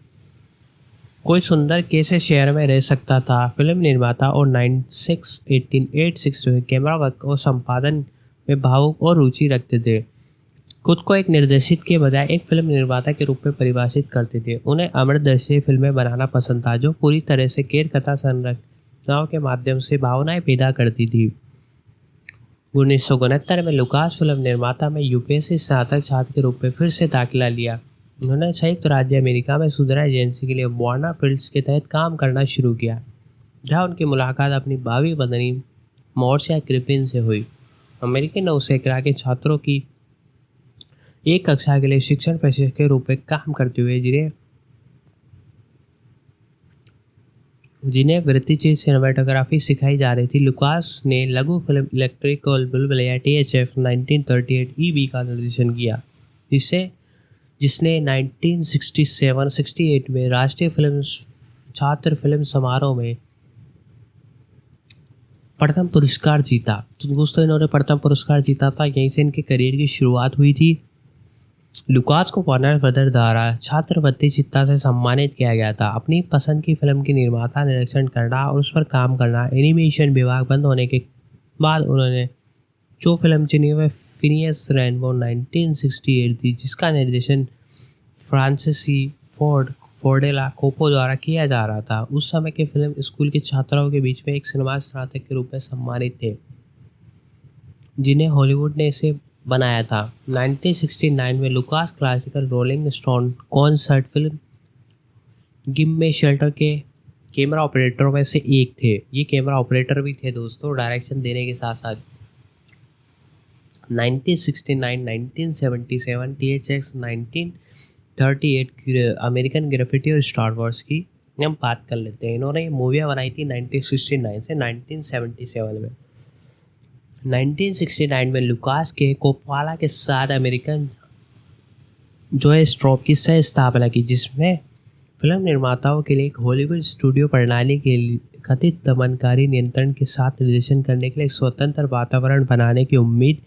कोई सुंदर कैसे शहर में रह सकता था फिल्म निर्माता और 1886 में कैमरा वर्क और संपादन में भावुक और रुचि रखते थे। खुद को एक निर्देशित के बजाय एक फिल्म निर्माता के रूप में परिभाषित करते थे। उन्हें अमृतदर्शी फिल्में बनाना पसंद था, जो पूरी तरह से गैर कथा संरचनाओं के माध्यम से भावनाएं पैदा करती थी। 1969 में लुकास फिल्म निर्माता में यूपीएससी स्नातक छात्र के रूप में फिर से दाखिला लिया। उन्होंने संयुक्त राज्य अमेरिका में सुधरा एजेंसी के लिए वार्नर फिल्म्स के तहत काम करना शुरू किया, जहां उनकी मुलाकात अपनी भावी पत्नी मॉर्सिया ग्रिफिन से हुई। अमेरिकी नौसेना के छात्रों की एक कक्षा के लिए शिक्षण प्रशिक्षक के रूप में काम करते हुए जिन्हें वृत्तिचित्र सिनेमाटोग्राफी सिखाई जा रही थी, लुकास ने लघु फिल्म इलेक्ट्रिकल बुलबुलिया THF 1938 EB का निर्देशन किया, जिसने 1967-68 में राष्ट्रीय छात्र फिल्म समारोह में प्रथम पुरस्कार जीता। तो दोस्तों, इन्होंने प्रथम पुरस्कार जीता था, यहीं से इनके करियर की शुरुआत हुई थी। लुकास को वार्नर ब्रदर द्वारा छात्रवृत्ति चित्ता से सम्मानित किया गया था। अपनी पसंद की फिल्म की निर्माता निरीक्षण करना और उस पर काम करना। एनिमेशन विभाग बंद होने के बाद उन्होंने जो फिल्म चुनी वह फिनियस रेनबो 1968 थी, जिसका निर्देशन फ्रांसीसी फोर्डेला कोपो द्वारा किया जा रहा था। उस समय के फिल्म स्कूल के छात्रों के बीच में एक सिनेमा स्नातक के रूप में सम्मानित थे, जिन्हें हॉलीवुड ने इसे बनाया था। 1969 में Lucas classical rolling stone concert film give me shelter के कैमरा ऑपरेटरों में से एक थे। ये कैमरा ऑपरेटर भी थे दोस्तों, डायरेक्शन देने के साथ साथ। 1969, 1977 THX 1938 अमेरिकन ग्रेफिटी और स्टार वॉर्स की हम बात कर लेते हैं। इन्होंने मूवियाँ बनाई थी 1969 से 1977 में। 1969 में लुकास के कोप्पाला के साथ अमेरिकन जोए स्ट्रॉप की सह स्थापना की, जिसमें फिल्म निर्माताओं के लिए एक हॉलीवुड स्टूडियो प्रणाली के कथित दमनकारी नियंत्रण के साथ निर्देशन करने के लिए एक स्वतंत्र वातावरण बनाने की उम्मीद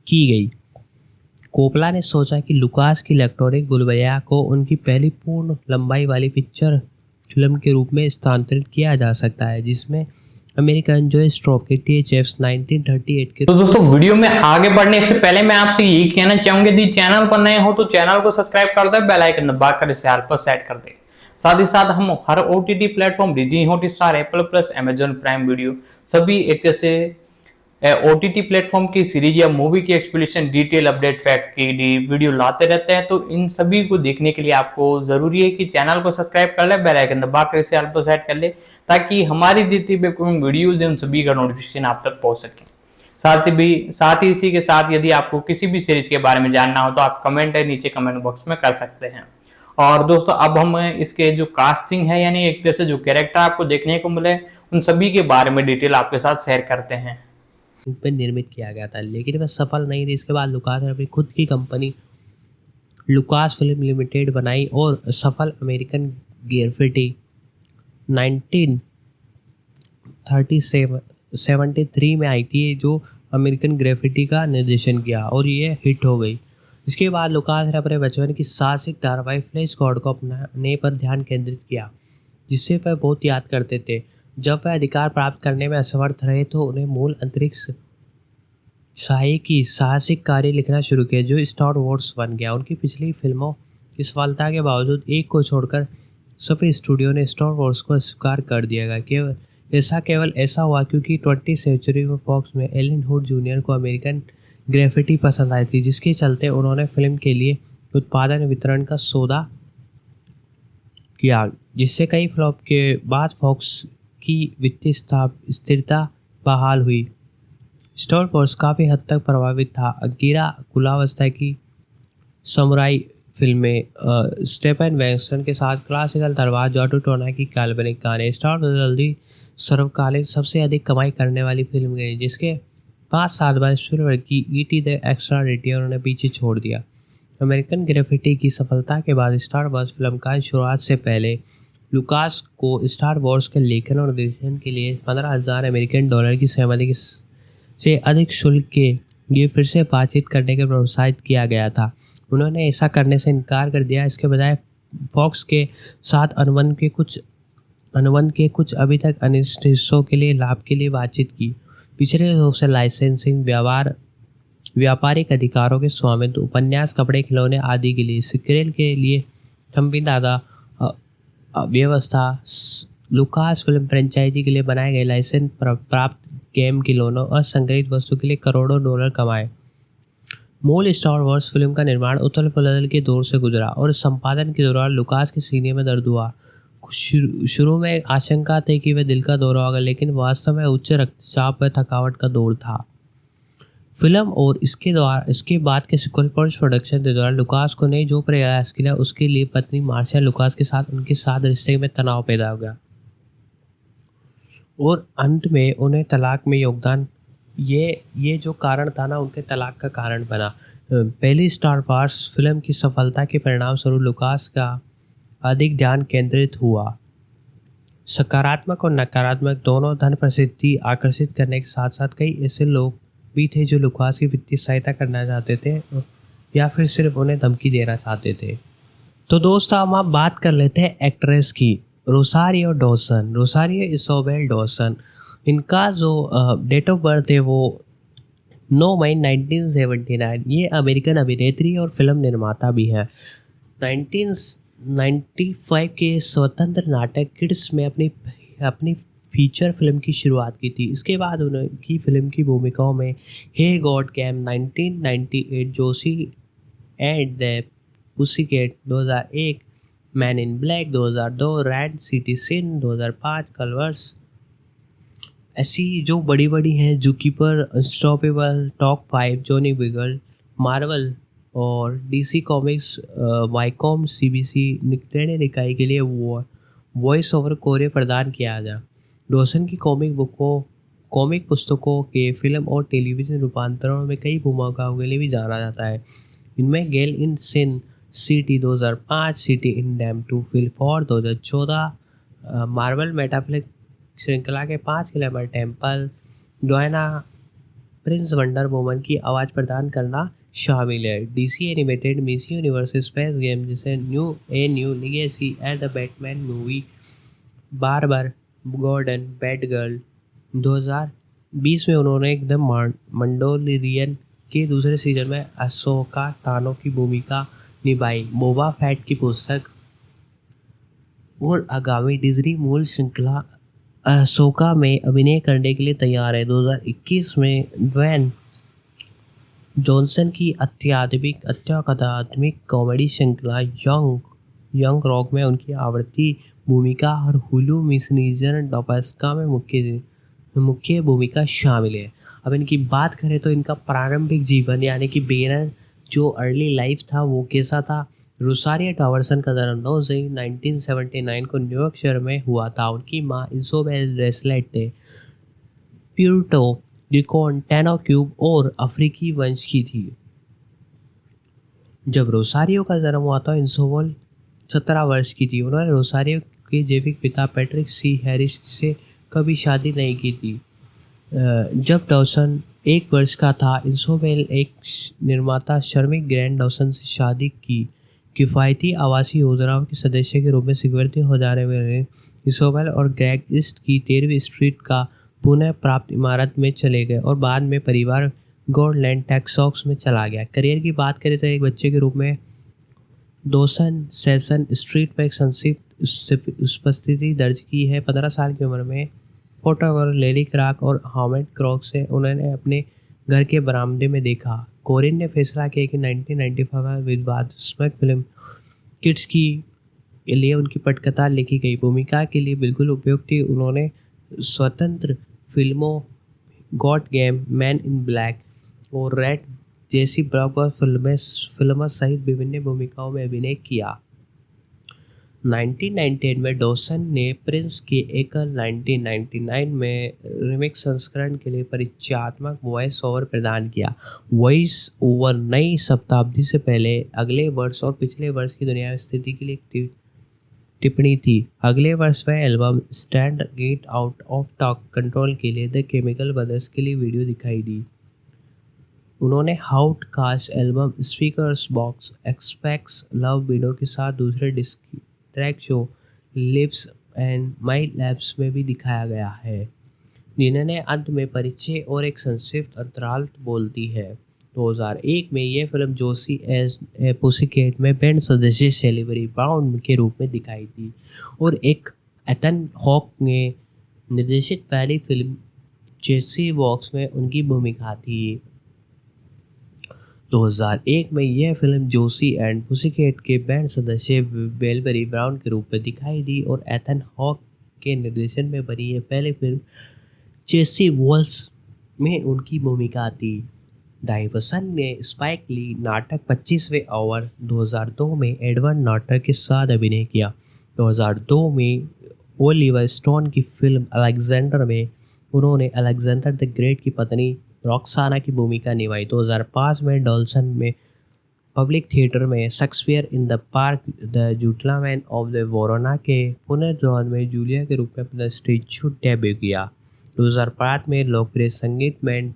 की गई। कोपला ने सोचा कि लुकास की इलेक्ट्रॉनिक बुलबुलिया को उनकी पहली पूर्ण लंबाई वाली पिक्चर फिल्म के रूप में स्थानांतरित किया जा सकता है, जिसमें अमेरिकन जो स्ट्रोक के THFs 1938 के। तो दोस्तों वीडियो में आगे बढ़ने से पहले मैं आपसे यही कहना चाहूंगा, यदि चैनल पर नए हो तो चैनल को सब्सक्राइब कर दे, बेल आइकन दबाकर इसे ऑल पर सेट कर दे। साथ ही साथ हम हर OTT platform Disney Hotstar, Apple plus, Amazon prime video सभी एक जैसे OTT प्लेटफॉर्म की सीरीज या मूवी की एक्सप्लेनेशन, डिटेल अपडेट, फैक्ट की वीडियो लाते रहते हैं। तो इन सभी को देखने के लिए आपको जरूरी है कि चैनल को सब्सक्राइब कर ले, बेल आइकन दबाकर इसे ऑल पर सेट कर ले, ताकि हमारी दी हुई कोई वीडियोज उन सभी का नोटिफिकेशन आप तक पहुंच सके। साथ ही इसी के साथ यदि आपको किसी भी सीरीज के बारे में जानना हो तो आप कमेंट है नीचे कमेंट बॉक्स में कर सकते हैं। और दोस्तों अब हम इसके जो कास्टिंग है यानी एक तरह से जो कैरेक्टर आपको देखने को मिले उन सभी के बारे में डिटेल आपके साथ शेयर करते हैं। पर निर्मित किया गया था, लेकिन वह सफल नहीं रही। इसके बाद लुकास ने अपनी खुद की कंपनी लुकास फिल्म लिमिटेड बनाई और सफल अमेरिकन ग्रेफिटी 1973 में आई थी, जो अमेरिकन ग्रेफिटी का निर्देशन किया और ये हिट हो गई। इसके बाद लुकास ने अपने बचपन की साहसिक धारावाहिक फ्लैश गॉड को अपनाने पर ध्यान केंद्रित किया, जिसे वह बहुत याद करते थे। जब वह अधिकार प्राप्त करने में असमर्थ रहे तो उन्हें मूल अंतरिक्ष शाही की साहसिक कार्य लिखना शुरू किया, जो स्टार वॉर्स बन गया। उनकी पिछली फिल्मों की सफलता के बावजूद एक को छोड़कर सभी स्टूडियो ने स्टार वॉर्स को स्वीकार कर दिया गया। केवल ऐसा हुआ क्योंकि 20th सेंचुरी में फॉक्स में एलन हुड जूनियर को अमेरिकन ग्रेफिटी पसंद आई थी, जिसके चलते उन्होंने फिल्म के लिए उत्पादन वितरण का सौदा किया, जिससे कई फ्लॉप के बाद फॉक्स की वित्तीय स्थिरता बहाल हुई। स्टार वॉर्स काफ़ी हद तक प्रभावित था अकीरा कुलावस्था की समुराई फिल्में, स्टेफन वेंगस्टन के साथ क्लासिकल तलवार, जॉटू टोना की काल्पनिक गाने। स्टार वॉर्स जल्दी सर्वकालीन सबसे अधिक कमाई करने वाली फिल्म गई, जिसके 5 साल बाद स्पिलबर्ग की E.T. द एक्स्ट्राऑर्डिनरी उन्होंने पीछे छोड़ दिया। अमेरिकन ग्रेफिटी की सफलता के बाद स्टार वॉर्स फिल्म का शुरुआत से पहले लुकास को स्टार वॉर्स के लेखन और निर्देशन के लिए $15,000 की सहमति से अधिक शुल्क के लिए फिर से बातचीत करने के प्रोत्साहित किया गया था। उन्होंने ऐसा करने से इनकार कर दिया। इसके बजाय फॉक्स के साथ अनुबंध के कुछ अभी तक अनिश्चित हिस्सों के लिए लाभ के लिए बातचीत की। पिछले रूप से लाइसेंसिंग, व्यापारिक अधिकारों के स्वामित्व, उपन्यास, कपड़े, खिलौने आदि के लिए सिक्रेल के लिए संविदा व्यवस्था, लुकास फिल्म फ्रेंचाइजी के लिए बनाए गए लाइसेंस प्राप्त गेम, खिलौनों और संग्रहित वस्तु के लिए करोड़ों डॉलर कमाए। मूल स्टार वॉर्स फिल्म का निर्माण उथल पुथल के दौर से गुजरा और संपादन के दौरान लुकास के सीने में दर्द हुआ। शुरू में आशंका थी कि वह दिल का दौरा होगा, लेकिन वास्तव में उच्च रक्तचाप व थकावट का दौर था। फिल्म और इसके बाद के सिक्वल पोस्ट प्रोडक्शन के दौरान लुकास को ने जो प्रयास किया उसके लिए पत्नी मार्शिया लुकास के साथ उनके साथ रिश्ते में तनाव पैदा हो गया और अंत में उन्हें तलाक में योगदान ये जो कारण था ना, उनके तलाक का कारण बना। पहली स्टार वॉर्स फिल्म की सफलता के परिणाम स्वरूप लुकास का अधिक ध्यान केंद्रित हुआ। सकारात्मक और नकारात्मक दोनों धन प्रसिद्धि आकर्षित करने के साथ साथ कई ऐसे लोग भी थे जो लुकास की वित्तीय सहायता करना चाहते थे या फिर सिर्फ उन्हें धमकी देना चाहते थे। तो दोस्तों अब हम बात कर लेते हैं एक्ट्रेस की, रोसारियो इसाबेल डॉसन। इनका जो डेट ऑफ बर्थ है वो 9 मई 1979। ये अमेरिकन अभिनेत्री और फिल्म निर्माता भी हैं। 1995 के स्वतंत्र नाटक किड्स में अपनी फीचर फिल्म की शुरुआत की थी। इसके बाद उनकी फिल्म की भूमिकाओं में he got game 1998, Josie and the pussycat 2001, man in black 2002, रैड सिटीजन 2005, कलवर्स ऐसी जो बड़ी हैं, जूकीपर, अनस्टॉपेबल, टॉप 5, जॉनी बिगल, मार्वल और DC कॉमिक्स, वाईकॉम, CBC निकटने निकाय के लिए वॉइस ओवर कोरियो प्रदान किया था। डॉसन की कॉमिक पुस्तकों के फिल्म और टेलीविज़न रूपांतरणों में कई भूमिकाओं के लिए भी जाना जाता है। इनमें Gail in Sin City 2005, city in dame 2 फिल 4 2014, मार्वल मेटाफ्लिक्स श्रृंखला के 5 kilometre temple, Donna prince wonder woman की आवाज़ प्रदान करना शामिल है। DC animated miss universe space game जैसे new legacy and the Batman movie, Barbara Gordon, batgirl, 2020 में उन्होंने द मंडोलिरियन के दूसरे सीजन में अशोका तानो की भूमिका निभाई। बोबा फैट की पुस्तक और आगामी डिज्नी मूल श्रृंखला अशोका में अभिनय करने के लिए तैयार है। 2021 में ड्वेन जॉनसन की अत्याधुनिक कॉमेडी श्रृंखला यंग रॉक में उनकी आवर्ती भूमिका और हुलू मिसनीजर डोपेस्का में मुख्य भूमिका शामिल है। अब इनकी बात करें तो इनका प्रारंभिक जीवन यानी कि बेरन जो अर्ली लाइफ था वो कैसा था। रोसारियो डॉवर्सन का जन्म 9 जुलाई 1979 को न्यूयॉर्क शहर में हुआ था। उनकी मां इजोबेल रेसलेट ने प्यूर्टो रिकॉन टेनो क्यूब और अफ्रीकी वंश की थी। जब रोसारियो का जन्म हुआ था इजोबेल 17 वर्ष की थी। उन्होंने रोसारियो के जैविक पिता पैट्रिक सी हैरिस से कभी शादी नहीं की थी। जब डॉसन 1 वर्ष का था इजोबेल एक निर्माता शर्मिक ग्रैंड डॉसन से शादी की। किफ़ायती आवासीय योजनाओं के सदस्य के रूप में सिक्योरिटी हो जाने वाले इजोबेल और ग्रेग ईस्ट की 13वीं स्ट्रीट का पुनः प्राप्त इमारत में चले गए और बाद में परिवार गोल्डलैंड टेक्सास में चला गया। करियर की बात करें तो एक बच्चे के रूप में डॉसन सेशन स्ट्रीट पर एक संक्षिप्त उपस्थिति दर्ज की है। 15 साल की उम्र में फोटोग्राफर लेरी क्रॉक और हार्मेट क्रॉक से उन्होंने अपने घर के बरामदे में देखा। कोरिन ने फैसला किया कि 1995 में विवादास्पद फिल्म किड्स की लिए उनकी पटकथा लिखी गई भूमिका के लिए बिल्कुल उपयुक्त थी। उन्होंने स्वतंत्र फिल्मों God game, man in black और रेड जैसी ब्लॉकबस्टर फिल्मों सहित विभिन्न भूमिकाओं में अभिनय किया। 1998 में डॉसन ने प्रिंस के एकल 1999 में रिमिक्स संस्करण के लिए परिचयात्मक वॉइस ओवर प्रदान किया। वॉइस ओवर नई शताब्दी से पहले अगले वर्ष और पिछले वर्ष की दुनिया में स्थिति के लिए एक टिप्पणी थी। अगले वर्ष वह album stand get out of talk control के लिए द केमिकल ब्रदर्स के लिए वीडियो दिखाई दी। उन्होंने Outkast album speakers box expects love video के साथ दूसरे disc track show lips and my labs में भी दिखाया गया है, जिन्होंने अंत में परिचय और एक संक्षिप्त अंतराल बोलती है। 2001 में यह फिल्म जोशी एज ए पुसीकैट में बैंड सदस्य सेलिब्री ब्राउन के रूप में दिखाई दी और एक एथन हॉक ने निर्देशित पहली फिल्म जेसी बॉक्स में उनकी भूमिका थी। 2001 में यह फिल्म जोशी एंड पुसीकैट के बैंड सदस्य बेलबरी ब्राउन के रूप में दिखाई दी और एथन हॉक के निर्देशन में बनी यह पहली फिल्म चेसी वॉल्स में उनकी भूमिका थी। डाइवसन ने स्पाइक ली नाटक 25वें आवर 2002 में एडवर्ड नॉर्टन के साथ अभिनय किया। 2002 में ओलिवर स्टोन की फिल्म अलेक्जेंडर में उन्होंने अलेक्जेंडर द ग्रेट की पत्नी रॉक्साना की भूमिका निभाई। 2005 में डॉल्सन में पब्लिक थिएटर में Shakespeare in the park the जूटलामैन ऑफ द वोरोना के पुनर्द्वार में जूलिया के रूप में अपना स्टेज डेब्यू किया। 2005 में लोकप्रिय संगीत में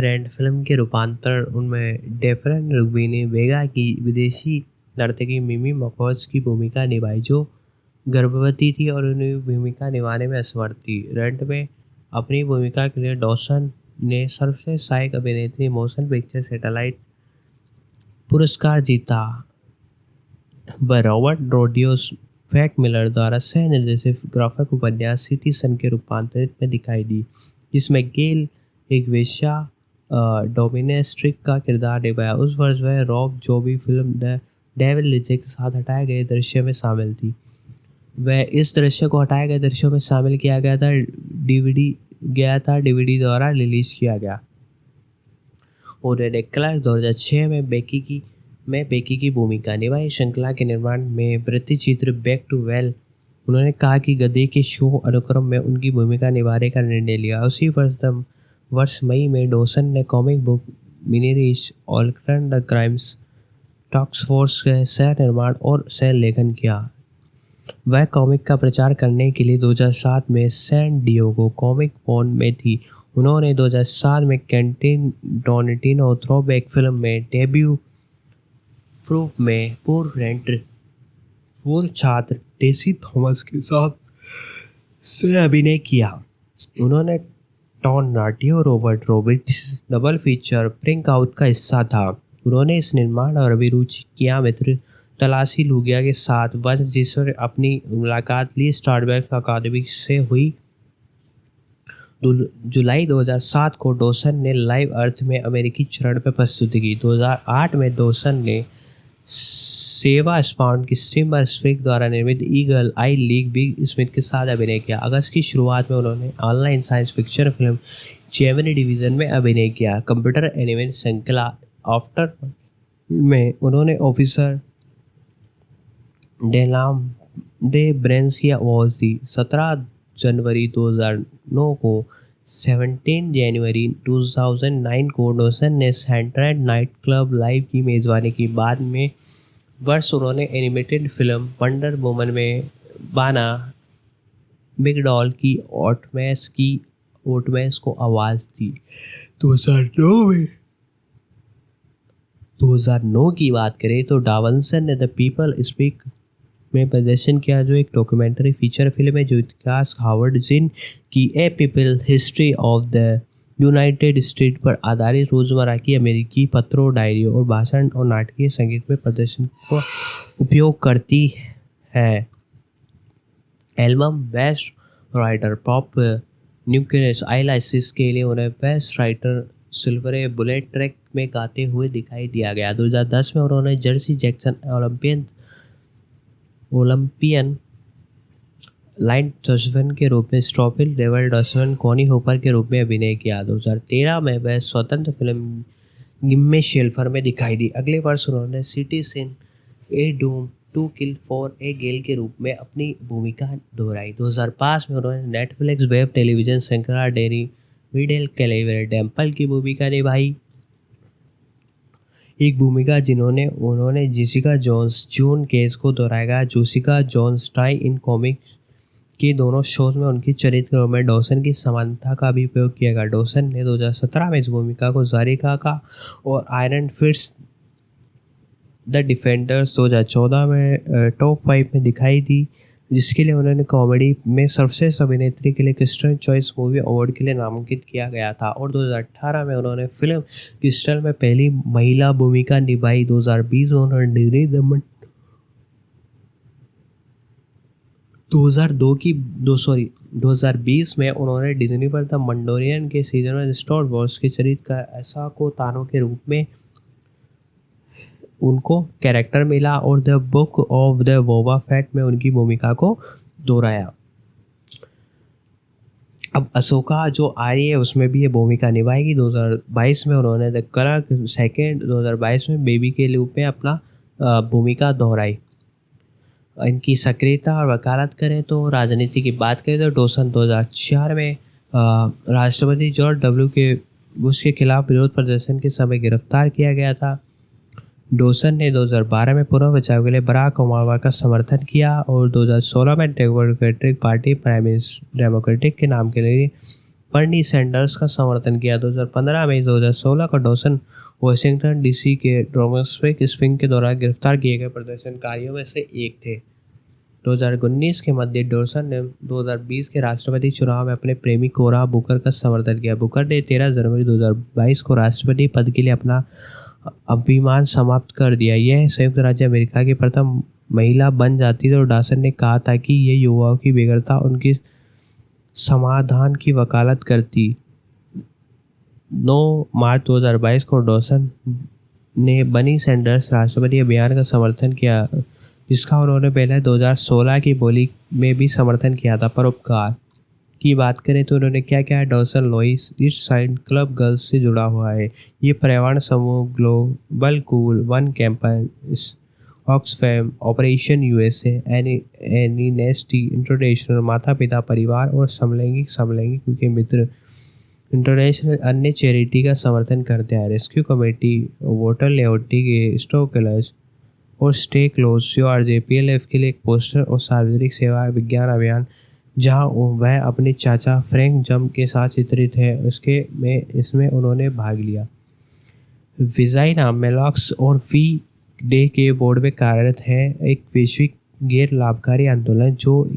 रेंट फिल्म के रूपांतर उनमें डेफरन रुग्बी वेगा की विदेशी नर्तकी मिमी मकॉज की भूमिका निभाई जो गर्भवती थी और उन्हें भूमिका निभाने में असमर्थ थी। रेंट में अपनी भूमिका के लिए डॉसन ने सर्वश्रेष्ठ सहायक अभिनेत्री मोशन पिक्चर सैटेलाइट पुरस्कार जीता। वह रॉबर्ट रोड्रिगेज फैक मिलर द्वारा सह निर्देशित ग्राफिक उपन्यास सिटीजन के रूपांतरित में दिखाई दी, जिसमें गेल एक वेश्या डोमिनेस्ट्रिक का किरदार निभाया। उस वर्ष वह रॉब जॉबी फिल्म द डेविल लिजे के साथ हटाए गए दृश्य में शामिल थी। वह इस दृश्य को हटाए गए दृश्यों में शामिल किया गया था डीवीडी द्वारा रिलीज किया गया। और रेड क्लार्क 2006 में बेकी की भूमिका निभाई। श्रृंखला के निर्माण में वृत्तचित्र बैक टू वेल उन्होंने कहा कि गधे के शो अनुक्रम में उनकी भूमिका निभाने का निर्णय लिया। उसी वर्ष मई में डॉसन ने कॉमिक बुक मिनीरीज ऑलक्रन द क्राइम्स टास्क फोर्स के सह निर्माण और सह लेखन किया। वह कॉमिक का प्रचार करने के लिए 2007 में सैन डिएगो कॉमिक कॉन में थी। उन्होंने 2007 में क्वेंटिन टोरेंटिनो थ्रोबैक फिल्म में डेब्यू प्रूफ में पूर्व छात्र टेसी थॉमस के साथ सह अभिनय किया। उन्होंने टॉन नाटी और रॉबर्ट रॉबिट्स डबल फीचर प्रिंक आउट का हिस्सा था। उन्होंने इस निर्माण और अभिरुचि किया मित्र तलाशी लुगिया के साथ वंश जिस पर अपनी मुलाकात ली स्टारबैक अकादमी से हुई। जुलाई 2007 को डॉसन ने लाइव अर्थ में अमेरिकी चरण पर प्रस्तुति की। 2008 में डॉसन ने सेवा स्पाउंड की स्टीमर स्पिक द्वारा निर्मित ईगल आई लीग बिग स्मिथ के साथ अभिनय किया। अगस्त की शुरुआत में उन्होंने online science fiction film Gemini division में अभिनय किया। कंप्यूटर एनिमेशन श्रृंखला आफ्टर में उन्होंने ऑफिसर डेलाम डे ब्रेंस की आवाज़ दी। 17 जनवरी 2009 को 17 जनवरी 2009 को डॉसन ने सेंट्रल नाइट क्लब लाइव की मेज़बानी की। बाद में वर्ष उन्होंने एनिमेटेड फिल्म वंडर वुमन में बाना मिगडॉल की ओटमैस को आवाज़ दी। 2009 की बात करें तो डावंसन ने द पीपल स्पीक में प्रदर्शन किया, जो एक डॉक्यूमेंट्री फीचर फिल्म है जो इतिहास हावर्ड जिन की a people history of the united state पर आधारित रोज़मर्रा की अमेरिकी पत्रों, डायरियों और भाषण और नाटकीय संगीत में प्रदर्शन को उपयोग करती है। Album best writer pop nucleus आइलाइसिस के लिए उन्हें best writer silver bullet track में गाते हुए दिखाई दिया गया। 2010 में उन्होंने जर्सी जैक्सन ओलंपियन लाइन डॉसवन के रूप में स्ट्रॉपिल डेवल डॉसवन कॉनी होपर के रूप में अभिनय किया। 2013 में वह स्वतंत्र फिल्म गिम्मे शेल्फर में दिखाई दी। अगले वर्ष उन्होंने citizen a doom to kill for a Gail के रूप में अपनी भूमिका दोहराई। 2005 में उन्होंने नेटफ्लिक्स वेब टेलीविजन श्रृंखला डेरी विडेल कैलेवर टेम्पल की भूमिका निभाई, एक भूमिका जिन्होंने उन्होंने जेसिका जोन्स जून केस को दोहराया। Jessica Jones tie in comics के दोनों शोज में उनकी चरित्र में डॉसन की समानता का भी उपयोग किया गया। डॉसन ने 2017 में इस भूमिका को जारी कहा और आयरन फिट्स द डिफेंडर्स 2014 में टॉप 5 में दिखाई दी, जिसके लिए उन्होंने कॉमेडी में सर्वश्रेष्ठ अभिनेत्री के लिए क्रिस्टल चॉइस मूवी अवार्ड के लिए नामांकित किया गया था। और 2018 में उन्होंने फिल्म क्रिस्टल में पहली महिला भूमिका निभाई। 2020 में उन्होंने डिग्री द 2020 में उन्होंने डिज्नी पर द मंडोरियन के सीजन में स्टार वॉर्स के चरित्र का ऐसा को तानो के रूप में उनको कैरेक्टर मिला और The Book of the Boba Fett में उनकी भूमिका को दोहराया। अब अशोका जो आ रही है उसमें भी ये भूमिका निभाएगी। 2022 में उन्होंने द क्लर्क सेकेंड 2022 में बेबी के रूप में अपना भूमिका दोहराई। इनकी सक्रियता और वकालत करें तो राजनीति की बात करें तो डॉसन 2004 में राष्ट्रपति जॉर्ज डब्ल्यू के बुश के खिलाफ विरोध प्रदर्शन के समय गिरफ्तार किया गया था। डॉसन ने 2012 में पुनः बचाव के लिए बराक ओबामा का समर्थन किया और 2016 में डेमोक्रेटिक पार्टी प्राइम डेमोक्रेटिक के नाम के लिए बर्नी सैंडर्स का समर्थन किया। 2015 में 2016 का डॉसन वाशिंगटन डीसी के ड्रोमस्विक स्प्रिंग के दौरान गिरफ्तार किए गए प्रदर्शनकारियों में से एक थे। 2019 के मध्य डॉसन ने 2020 के राष्ट्रपति चुनाव में अपने प्रेमी कोरा बुकर का समर्थन किया। बुकर ने 13 जनवरी 2022 को राष्ट्रपति पद के लिए अपना अभिमान समाप्त कर दिया। यह संयुक्त राज्य अमेरिका की प्रथम महिला बन जाती थी और डॉसन ने कहा था कि ये युवाओं की बेगरता उनकी समाधान की वकालत करती। 9 मार्च 2022 को डॉसन ने बनी सैंडर्स राष्ट्रपति अभियान का समर्थन किया, जिसका उन्होंने पहले 2016 की बोली में भी समर्थन किया था। परोपकार की बात करें तो उन्होंने क्या किया है, डॉसन लॉइस ईस्ट साइड क्लब गर्ल्स से जुड़ा हुआ है। ये पर्यावरण समूह global cool one campus Oxfam operation USA amnesty international माता पिता परिवार और समलैंगिक के मित्र इंटरनेशनल अन्य चैरिटी का समर्थन करते हैं। रेस्क्यू कमेटी वोटर लेओटी के स्टोकलर्स और स्टे क्लोज CRJPLF के लिए एक पोस्टर और सार्वजनिक सेवा विज्ञान अभियान जहां वह अपने चाचा फ्रैंक जम के साथ चित्रित है इसमें उन्होंने भाग लिया। विजाइना मेलॉक्स और फी डे के बोर्ड में कार्यरत है, एक वैश्विक गैर लाभकारी आंदोलन जो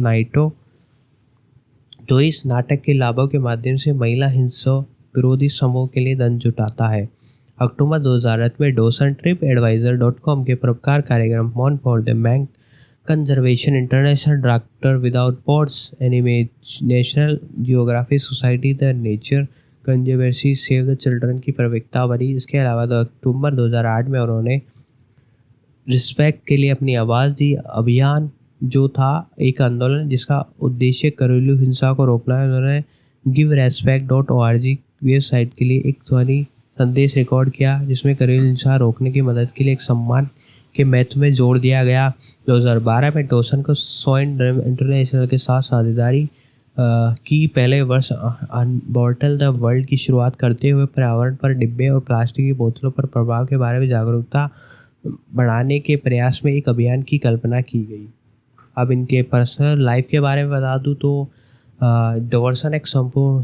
नाइटो जो इस नाटक के लाभों के माध्यम से महिला हिंसा विरोधी समूह के लिए धन जुटाता है। अक्टूबर 2008 में डॉसन TripAdvisor.com के परोपकार कार्यक्रम मॉन फॉर द मैंग conservation international doctor without borders national geographic society the nature conservancy save the children की प्रवक्ता बनी। इसके अलावा अक्टूबर 2008 में उन्होंने रिस्पेक्ट के लिए अपनी आवाज़ दी अभियान जो था एक आंदोलन जिसका उद्देश्य घरेलू हिंसा को रोकना है। उन्होंने giverespect.org वेबसाइट के लिए एक ध्वनि संदेश रिकॉर्ड किया जिसमें घरेलू हिंसा रोकने की मदद के लिए एक सम्मान के महत्व में जोर दिया गया। 2012 में डॉसन को सोइन ड्रीम इंटरनेशनल के साथ साझेदारी की पहले वर्ष अनबॉटल द वर्ल्ड की शुरुआत करते हुए पर्यावरण पर डिब्बे और प्लास्टिक की बोतलों पर प्रभाव के बारे में जागरूकता बढ़ाने के प्रयास में एक अभियान की कल्पना की गई। अब इनके पर्सनल लाइफ के बारे में बता दूं तो डॉर्सन एक स्वयंभू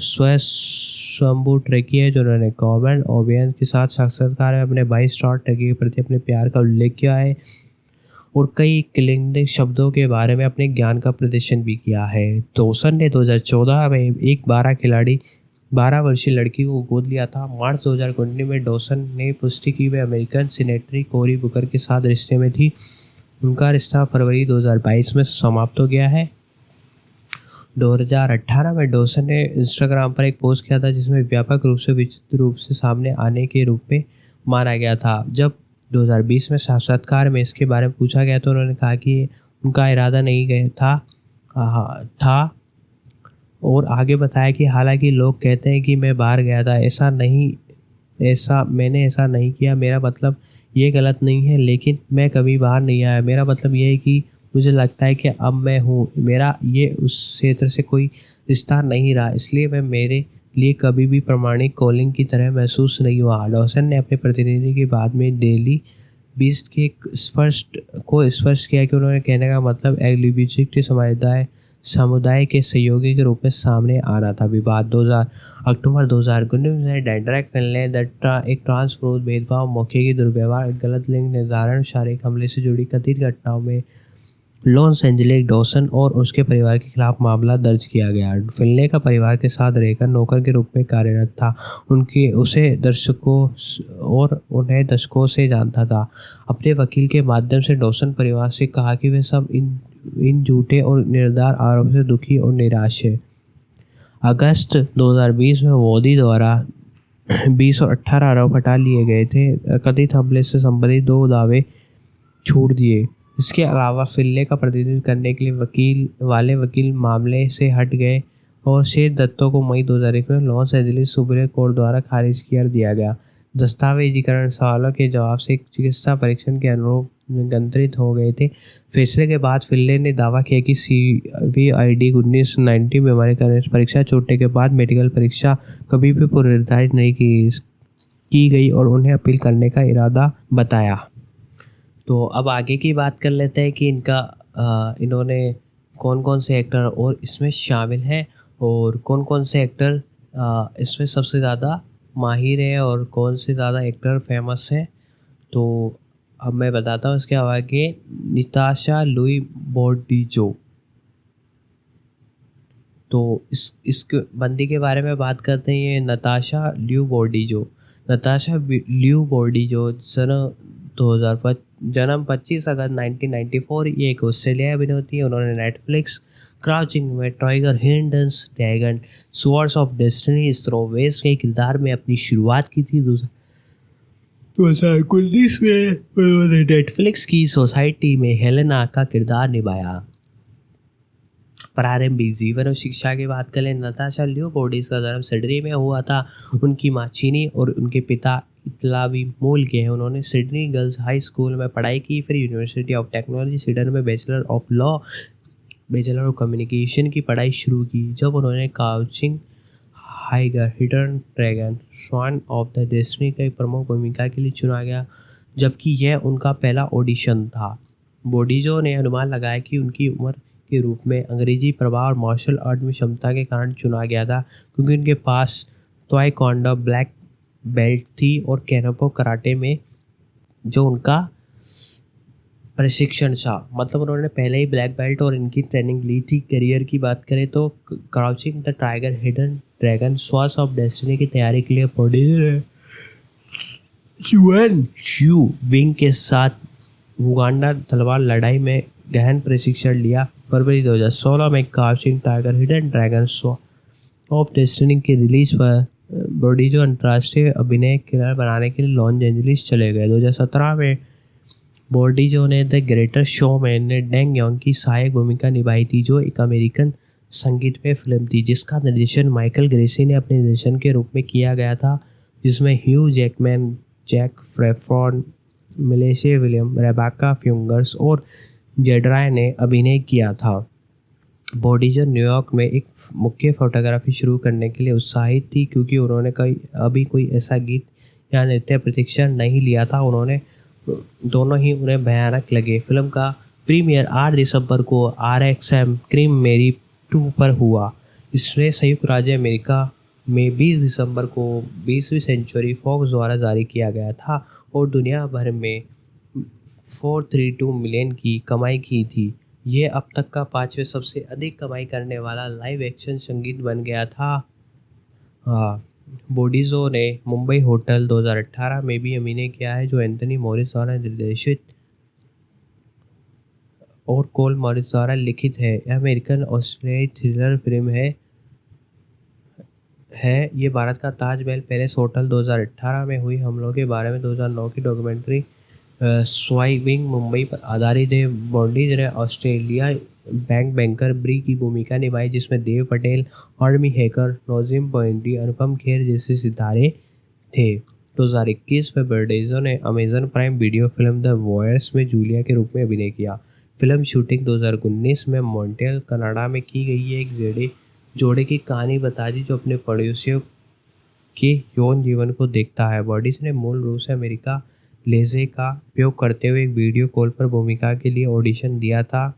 ट्रेकी है जो उन्होंने गवर्नमेंट ऑबियंस के साथ साक्षात्कार में अपने 22 स्टार ट्रेकी के प्रति अपने प्यार का उल्लेख किया है और कई क्लिंग शब्दों के बारे में अपने ज्ञान का प्रदर्शन भी किया है। डॉर्सन ने 2014 में एक 12 वर्षीय लड़की को गोद लिया था। मार्च 2019 में डॉर्सन ने पुष्टि की वे अमेरिकन सिनेटरी कोरी बुकर के साथ रिश्ते में थी। उनका रिश्ता फरवरी 2022 में समाप्त हो गया है। 2018 में डॉर्सन ने इंस्टाग्राम पर एक पोस्ट किया था जिसमें व्यापक रूप से विचित्र रूप से सामने आने के रूप में माना गया था। जब 2020 में साक्षात्कार में इसके बारे में पूछा गया तो उन्होंने कहा कि उनका इरादा नहीं गया था और आगे बताया कि हालांकि लोग कहते हैं कि मैं बाहर गया था, मैंने ऐसा नहीं किया। मेरा मतलब ये गलत नहीं है, लेकिन मैं कभी बाहर नहीं आया। मेरा मतलब ये है कि मुझे लगता है कि अब मैं हूँ, मेरा ये उस क्षेत्र से कोई रिश्ता नहीं रहा, इसलिए मैं मेरे लिए कभी भी प्रमाणिक कॉलिंग की तरह महसूस नहीं हुआ। डॉर्सन ने अपने प्रतिनिधि के बाद में डेली बीस्ट के स्पष्ट किया कि उन्होंने कहने का मतलब LGBT समुदाय के सहयोगी के रूप में सामने आ रहा था। विवाद अक्टूबर 2019 में डेंड्रैक फिनले एक ट्रांस विरोध भेदभाव मौके की दुर्व्यवहार गलत लिंग निर्धारण शारीरिक हमले से जुड़ी कथित घटनाओं में लॉस एंजलिस डॉर्सन और उसके परिवार के खिलाफ मामला दर्ज किया गया। फिनले का परिवार के साथ रहकर नौकर के रूप में कार्यरत था। उन्हें दशकों से जानता था। अपने वकील के माध्यम से डॉर्सन परिवार से कहा कि वे सब इन झूठे और निर्धार आरोप से दुखी और निराश है। अगस्त 2020 में मोदी द्वारा 20 और 18 आरोप हटा लिए गए थे। कथित हमले से संबंधित 2 दावे छोड़ दिए। इसके अलावा फिनले का प्रतिनिधित्व करने के लिए वकील मामले से हट गए और शेष दत्तों को मई 2001 में लॉस एंजलिस सुप्रीम कोर्ट द्वारा खारिज कर दिया गया। दस्तावेजीकरण सवालों के जवाब से एक चिकित्सा परीक्षण के अनुरूप नियंत्रित हो गए थे। फैसले के बाद फिनले ने दावा किया कि CVID 1990 बीमारी का परीक्षा छूटने के बाद मेडिकल परीक्षा कभी भी पुनर्निर्धारित नहीं की गई और उन्हें अपील करने का इरादा बताया। तो अब आगे की बात कर लेते हैं कि इन्होंने कौन कौन से एक्टर और इसमें शामिल हैं और कौन कौन से एक्टर इसमें सबसे ज़्यादा माहिर है और कौन से ज़्यादा एक्टर फेमस हैं। तो अब मैं बताता हूँ इसके आगे। नताशा लुई बॉर्डिजो, तो इस बंदी के बारे में बात करते हैं। ये नताशा ल्यू बॉर्डिजो जन्म 25 अगस्त 1994। ये एक ऑस्ट्रेलियाई अभिनेत्री है। उन्होंने नेटफ्लिक्स क्राउचिंग में tiger, hidden dragon, swords of destiny, स्ट्रॉवेस के किरदार में अपनी शुरुआत की थी। 2019 में उन्होंने नेटफ्लिक्स की सोसाइटी में हेलेना का किरदार निभाया। प्रारंभिक जीवन और शिक्षा की बात करें, नताशा ल्यू बॉर्डिजो का जन्म सिडनी में हुआ था। उनकी माँ चीनी और उनके पिता इतालवी मूल के हैं। उन्होंने सिडनी गर्ल्स हाई स्कूल में पढ़ाई की, फिर यूनिवर्सिटी ऑफ टेक्नोलॉजी सिडनी में bachelor of law, bachelor of communication की पढ़ाई शुरू की। जब उन्होंने काउचिंग हाइगर, Hidden Dragon, Swan of the Destiny का एक प्रमुख भूमिका के लिए चुना गया, जबकि यह उनका पहला ऑडिशन था। बॉर्डिजो ने अनुमान लगाया कि उनकी उम्र के रूप में अंग्रेजी प्रभाव और मार्शल आर्ट में क्षमता के कारण चुना गया था, क्योंकि उनके पास ताइक्वांडो ब्लैक बेल्ट थी और कैनोपो कराटे में जो उनका प्रशिक्षण था, मतलब उन्होंने पहले ही ब्लैक बेल्ट और इनकी ट्रेनिंग ली थी। करियर की बात करें तो crouching the tiger, hidden dragon, swords of destiny की तैयारी के लिए बॉडीजर युएन यू विंग के साथ उगांडा तलवार लड़ाई में गहन प्रशिक्षण लिया। फरवरी 2016 में crouching tiger, hidden dragon, sword of destiny की रिलीज पर बॉडीजो अंतर्राष्ट्रीय अभिनय किरदार बनाने के लिए लॉस एंजलिस चले गए। 2017 में बॉडीजो ने द ग्रेटर शोमैन में डेंग यंग की सहायक भूमिका निभाई थी, जो एक अमेरिकन संगीतमय फिल्म थी जिसका निर्देशन माइकल ग्रेसी ने अपने निर्देशन के रूप में किया गया था, जिसमें ह्यू जैकमैन, जैक फ्रेफॉर्न, मिलेशिया विलियम, रेबेका फ्यूंगर्स और जेड्राय ने अभिनय किया था। बॉडीजो न्यूयॉर्क में एक मुख्य फोटोग्राफी शुरू करने के लिए उत्साहित थी, क्योंकि उन्होंने अभी कोई ऐसा गीत या नृत्य प्रशिक्षण नहीं लिया था। उन्होंने दोनों ही उन्हें भयानक लगे। फिल्म का प्रीमियर 8 दिसंबर को RXM क्रीम मेरी 2 पर हुआ। इसमें संयुक्त राज्य अमेरिका में 20 दिसंबर को 20वीं सेंचुरी फॉक्स द्वारा जारी किया गया था और दुनिया भर में 432 मिलियन की कमाई की थी। ये अब तक का 5वें सबसे अधिक कमाई करने वाला लाइव एक्शन संगीत बन गया था। बॉडीजो ने मुंबई होटल 2018 में भी अभिनय किया है, जो एंथनी मॉरिस द्वारा निर्देशित और कोल मॉरिस द्वारा लिखित है। यह अमेरिकन ऑस्ट्रेलियाई थ्रिलर फिल्म है। ये भारत का ताजमहल पैलेस होटल 2018 में हुई हमलों के बारे में 2009 की डॉक्यूमेंट्री स्वाइविंग मुंबई पर आधारित है। बॉडीज ने ऑस्ट्रेलिया बैंकर ब्री की भूमिका निभाई, जिसमें Dev Patel, Armie Hammer, Nazanin Boniadi, Anupam Kher जैसे सितारे थे। 2021 में बॉडीजो ने Amazon Prime Video film the Voyeurs में जूलिया के रूप में अभिनय किया। फिल्म शूटिंग 2019 में मॉन्ट्रियल कनाडा में की गई है। एक जोड़े की कहानी बताती जो अपने पड़ोसियों के यौन जीवन को देखता है। बॉडीज ने मूल रूप से अमेरिका लेजे का उपयोग करते हुए एक वीडियो कॉल पर भूमिका के लिए ऑडिशन दिया था,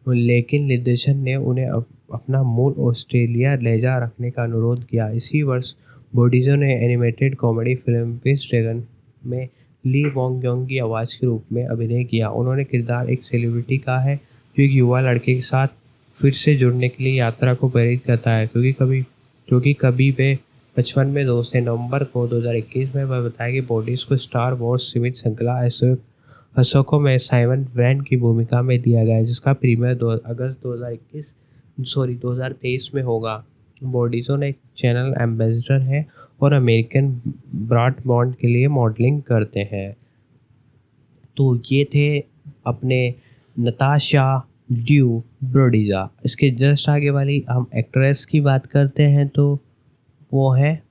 लेकिन निर्देशन ने उन्हें अपना मूल ऑस्ट्रेलिया लहजा रखने का अनुरोध किया। इसी वर्ष बॉडीजो ने animated comedy film which dragon में ली वॉन्ग जोंग की आवाज़ के रूप में अभिनय किया। उन्होंने किरदार एक सेलिब्रिटी का है जो एक युवा लड़के के साथ फिर से जुड़ने के लिए यात्रा को प्रेरित करता है, क्योंकि कभी वे बचपन में दोस्त थे। नवंबर को 2021 में वह बताया कि बॉडीज को स्टार वॉर्स सीमित श्रृंखला अशोको में साइमन ब्रैंड की भूमिका में दिया गया है, जिसका प्रीमियर अगस्त 2023 में होगा। बॉडीजो ने एक चैनल एम्बेसडर है और अमेरिकन ब्रॉडबैंड के लिए मॉडलिंग करते हैं। तो ये थे अपने नताशा ड्यू ब्रोडीजा। इसके जस्ट आगे वाली हम एक्ट्रेस की बात करते हैं, तो वो है,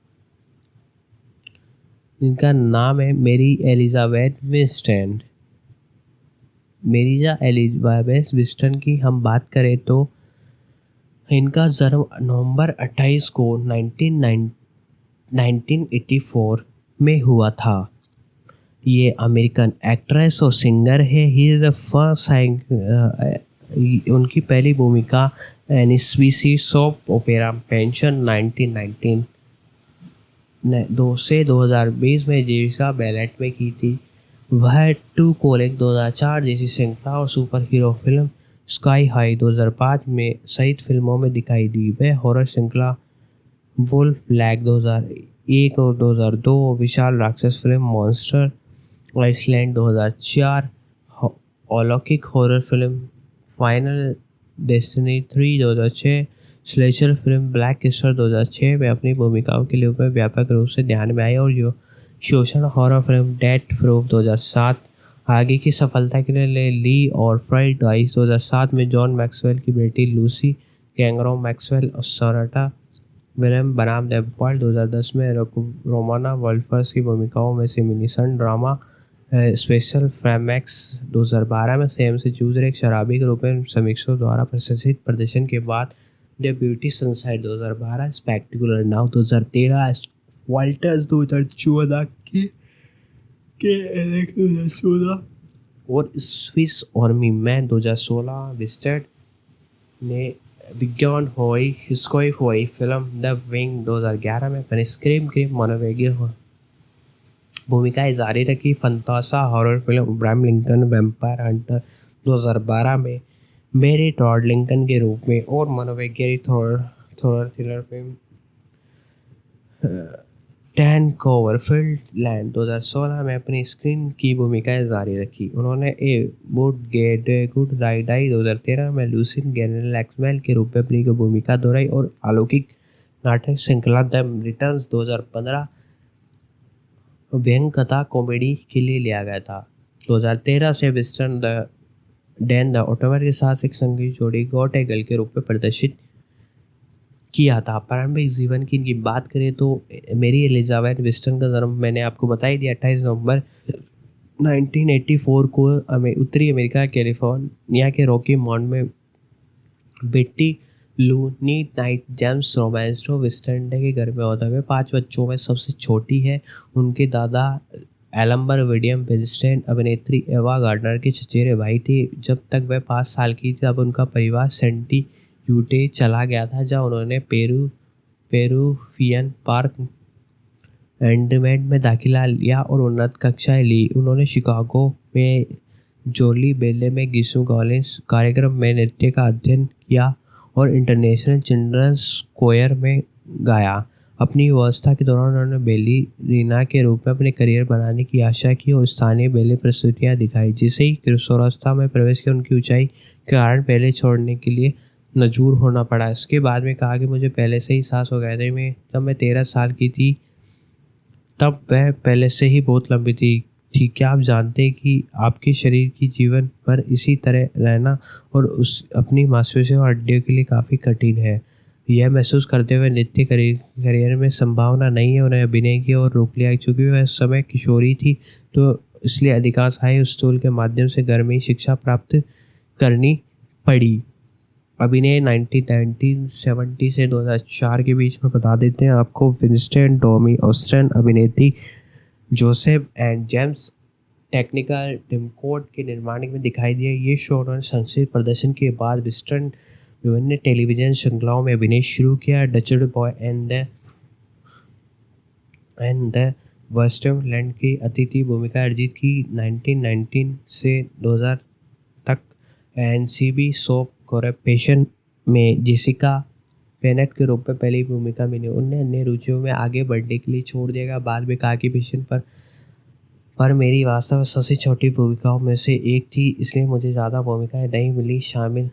इनका नाम है मेरी एलिजाबेथ विस्टन। मेरीजा एलिजाबेथ विस्टन की हम बात करें तो इनका जन्म नवंबर 28 को 1984 में हुआ था। ये अमेरिकन एक्ट्रेस और सिंगर है। ही इज़ द फर्स्ट उनकी पहली भूमिका एनबीसी सोप ओपेरा पेंशन 1919 से 2020 में जेसिका बैलेट में की थी। वह 2 कोलिक 2004 जैसी श्रृंखला और super hero film sky high 2005 में सहित फिल्मों में दिखाई दी। वह हॉरर श्रृंखला वुल्फ ब्लैक 2001 और 2002, विशाल राक्षस फिल्म मॉन्स्टर आइसलैंड 2004, अलौकिक horror film final destiny 3 2006, slasher film black किस्टर 2006 में अपनी भूमिकाओं के लिए व्यापक रूप से ध्यान में आई, और जो शोषण हॉरर फिल्म डेथ प्रूफ 2007। आगे की सफलता के लिए ली और फ्राइड राइस 2007 में जॉन मैक्सवेल की बेटी लूसी गैंगरो मैक्सवेल और सोनाटा विलियम बनाम द वर्ल्ड 2010 में रोमाना वोल्फर्स की भूमिकाओं में से मिनीसन ड्रामा स्पेशल फ्रैमैक्स 2012 में सेम से चूज एक शराबी के रूप में समीक्षकों द्वारा प्रशंसित प्रदर्शन के बाद the beauty sunside 2012, spectacular now 2013, Walters 2014 के 2014 और स्विस आर्मी मैन 2016। विस्टेड ने विज्ञान होई हिस्कोई हुई फिल्म द विंग 2011 में अपने स्क्रीम के मनोवैज्ञ भूमिकाएं जारी रखी। Fantasy horror film Abraham Lincoln vampire hunter 2012 में मेरी टॉड लिंकन के रूप में और मनोवैज्ञानिक थ्रिलर फिल्म 10 क्लोवरफील्ड लैंड 2016 में अपनी स्क्रीन की भूमिकाएं जारी रखी। उन्होंने a good day to die आई 2013 में लूसिन गैनल एक्समेल के रूप में अपनी भूमिका दोहराई और अलौकिक नाटक श्रृंखला द रिटर्न्स 2015 व्यंग कथा कॉमेडी के लिए लिया गया था। 2013 से वेस्टर्न डैन द ऑटोमर के साथ एक संगीत जोड़ी गॉट ए गर्ल के रूप में प्रदर्शित किया था। प्रारंभिक जीवन की इनकी बात करें तो मेरी एलिजाबेथ वेस्टर्न का जन्म मैंने आपको बता ही दिया 28 नवंबर 1984 को उत्तरी अमेरिका कैलिफोर्निया के रॉकी माउंट में बेटी लूनी नाइट जेम्स रोमांस्टो वेस्टर्न के घर में होता है। 5 बच्चों में सबसे छोटी है। उनके दादा एलम्बर विलियम वेस्टर्न अभिनेत्री एवा गार्डनर के चचेरे भाई थे। जब तक वह 5 साल की थी तब उनका परिवार सेंटी यूटे चला गया था, जहाँ उन्होंने पेरूफियन पार्क एंडमेंट में दाखिला लिया और उन्नत कक्षाएं ली। उन्होंने शिकागो में जोली बेले में गिसू कॉलेज कार्यक्रम में नृत्य का अध्ययन किया और इंटरनेशनल चिल्ड्रंस कोयर में गाया। अपनी अवस्था के दौरान उन्होंने बेलीरीना के रूप में अपने करियर बनाने की आशा की और स्थानीय बैले प्रस्तुतियां दिखाई। जिसे ही किशोरावस्था में प्रवेश किया, उनकी ऊंचाई के कारण पहले छोड़ने के लिए मजबूर होना पड़ा। इसके बाद में कहा कि मुझे पहले से ही सांस हो गया था। जब मैं 13 साल की थी तब वह पहले से ही बहुत लंबी थी। क्या आप जानते हैं कि आपके शरीर की जीवन पर इसी तरह रहना और उस अपनी मांसपेशियों और हड्डियों के लिए काफ़ी कठिन है। यह महसूस करते हुए नृत्य करियर में संभावना नहीं है, उन्हें अभिनय की और रोक लिया। चूँकि वह उस समय किशोरी थी तो इसलिए अधिकांश हाई स्कूल के माध्यम से घर में ही शिक्षा प्राप्त करनी पड़ी। अभिनय 1970 से 2004 के बीच में बता देते हैं आपको। विंस्टन टॉमी ऑस्टिन अभिनेत्री जोसेफ एंड जेम्स टेक्निकल टिमकोड के निर्माण में दिखाई दिया। ये शो उन्होंने संक्षिप्त प्रदर्शन के बाद वेस्टर्न विभिन्न टेलीविजन श्रृंखलाओं में अभिनय शुरू किया। डचड बॉय एंड द वेस्टरलैंड की अतिथि भूमिका अर्जित की। 1919 से 2000 तक एनसीबी सोप कॉर्पोरेशन में जेसिका पेनेट के रूप में पहली भूमिका मिली। उन्हें अन्य रुचियों में आगे बढ़ने के लिए छोड़ दिया गया। बाद में कहा कि मिशन पर मेरी वास्तव में सबसे छोटी भूमिकाओं में से एक थी, इसलिए मुझे ज़्यादा भूमिकाएं नहीं मिली शामिल।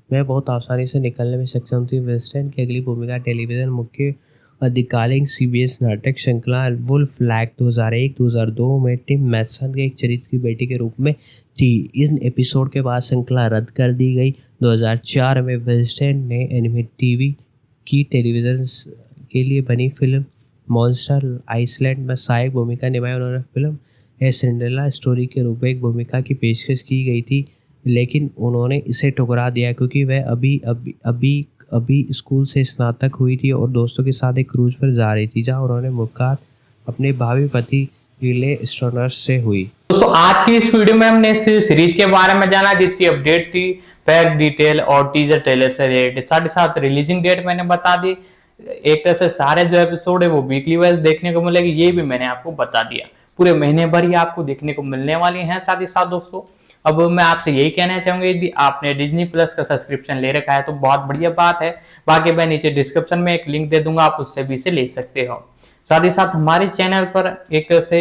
मैं बहुत आसानी से निकलने में सक्षम थी। वेस्टर्न की अगली भूमिका टेलीविज़न मुख्य अधिकालिक सीबीएस नाटक श्रृंखला वुल्फ लैक 2001-2002 में टिम मैथसन के एक चरित्र की बेटी के रूप में थी। इन एपिसोड के बाद श्रृंखला रद्द कर दी गई। 2004 में वेस्टर्न ने एनिमेटेड टीवी की टेलीविज़न के लिए बनी फिल्म मॉन्स्टर आइसलैंड में सहायक भूमिका निभाई। उन्होंने फिल्म ए सिंड्रेला स्टोरी के रूप में एक भूमिका की पेशकश की गई थी, लेकिन उन्होंने इसे ठुकरा दिया क्योंकि वह अभी स्कूल से स्नातक हुई थी और दोस्तों के साथ एक क्रूज पर जा रही थी, जहां उन्होंने मुलाकात अपने भावी पति रिले स्टोनर से हुई। दोस्तों आज की इस वीडियो में हमने इस सीरीज के बारे में जाना, जितनी अपडेट थी फैक्ट डिटेल और टीजर ट्रेलर से रिलेटेड, साथ ही साथ रिलीजिंग डेट मैंने बता दी। एक तरह से सारे जो एपिसोड है वो वीकली वाइज देखने को मिलेगी, ये भी मैंने आपको बता दिया। पूरे महीने भर ही आपको देखने को मिलने वाली हैं। साथ ही साथ दोस्तों अब मैं आपसे यही कहना चाहूंगा, यदि आपने डिज्नी प्लस का सब्सक्रिप्शन ले रखा है तो बहुत बढ़िया बात है। बाकी मैं नीचे डिस्क्रिप्शन में एक लिंक दे दूंगा, आप उससे भी इसे ले सकते हो। साथ ही साथ हमारे चैनल पर एक तरह से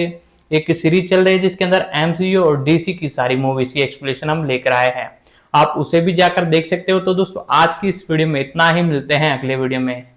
एक सीरीज चल रही है जिसके अंदर एमसीयू और डीसी की सारी मूवीज की एक्सप्लेनेशन हम लेकर आए हैं, आप उसे भी जाकर देख सकते हो। तो दोस्तों आज की इस वीडियो में इतना ही, मिलते हैं अगले वीडियो में।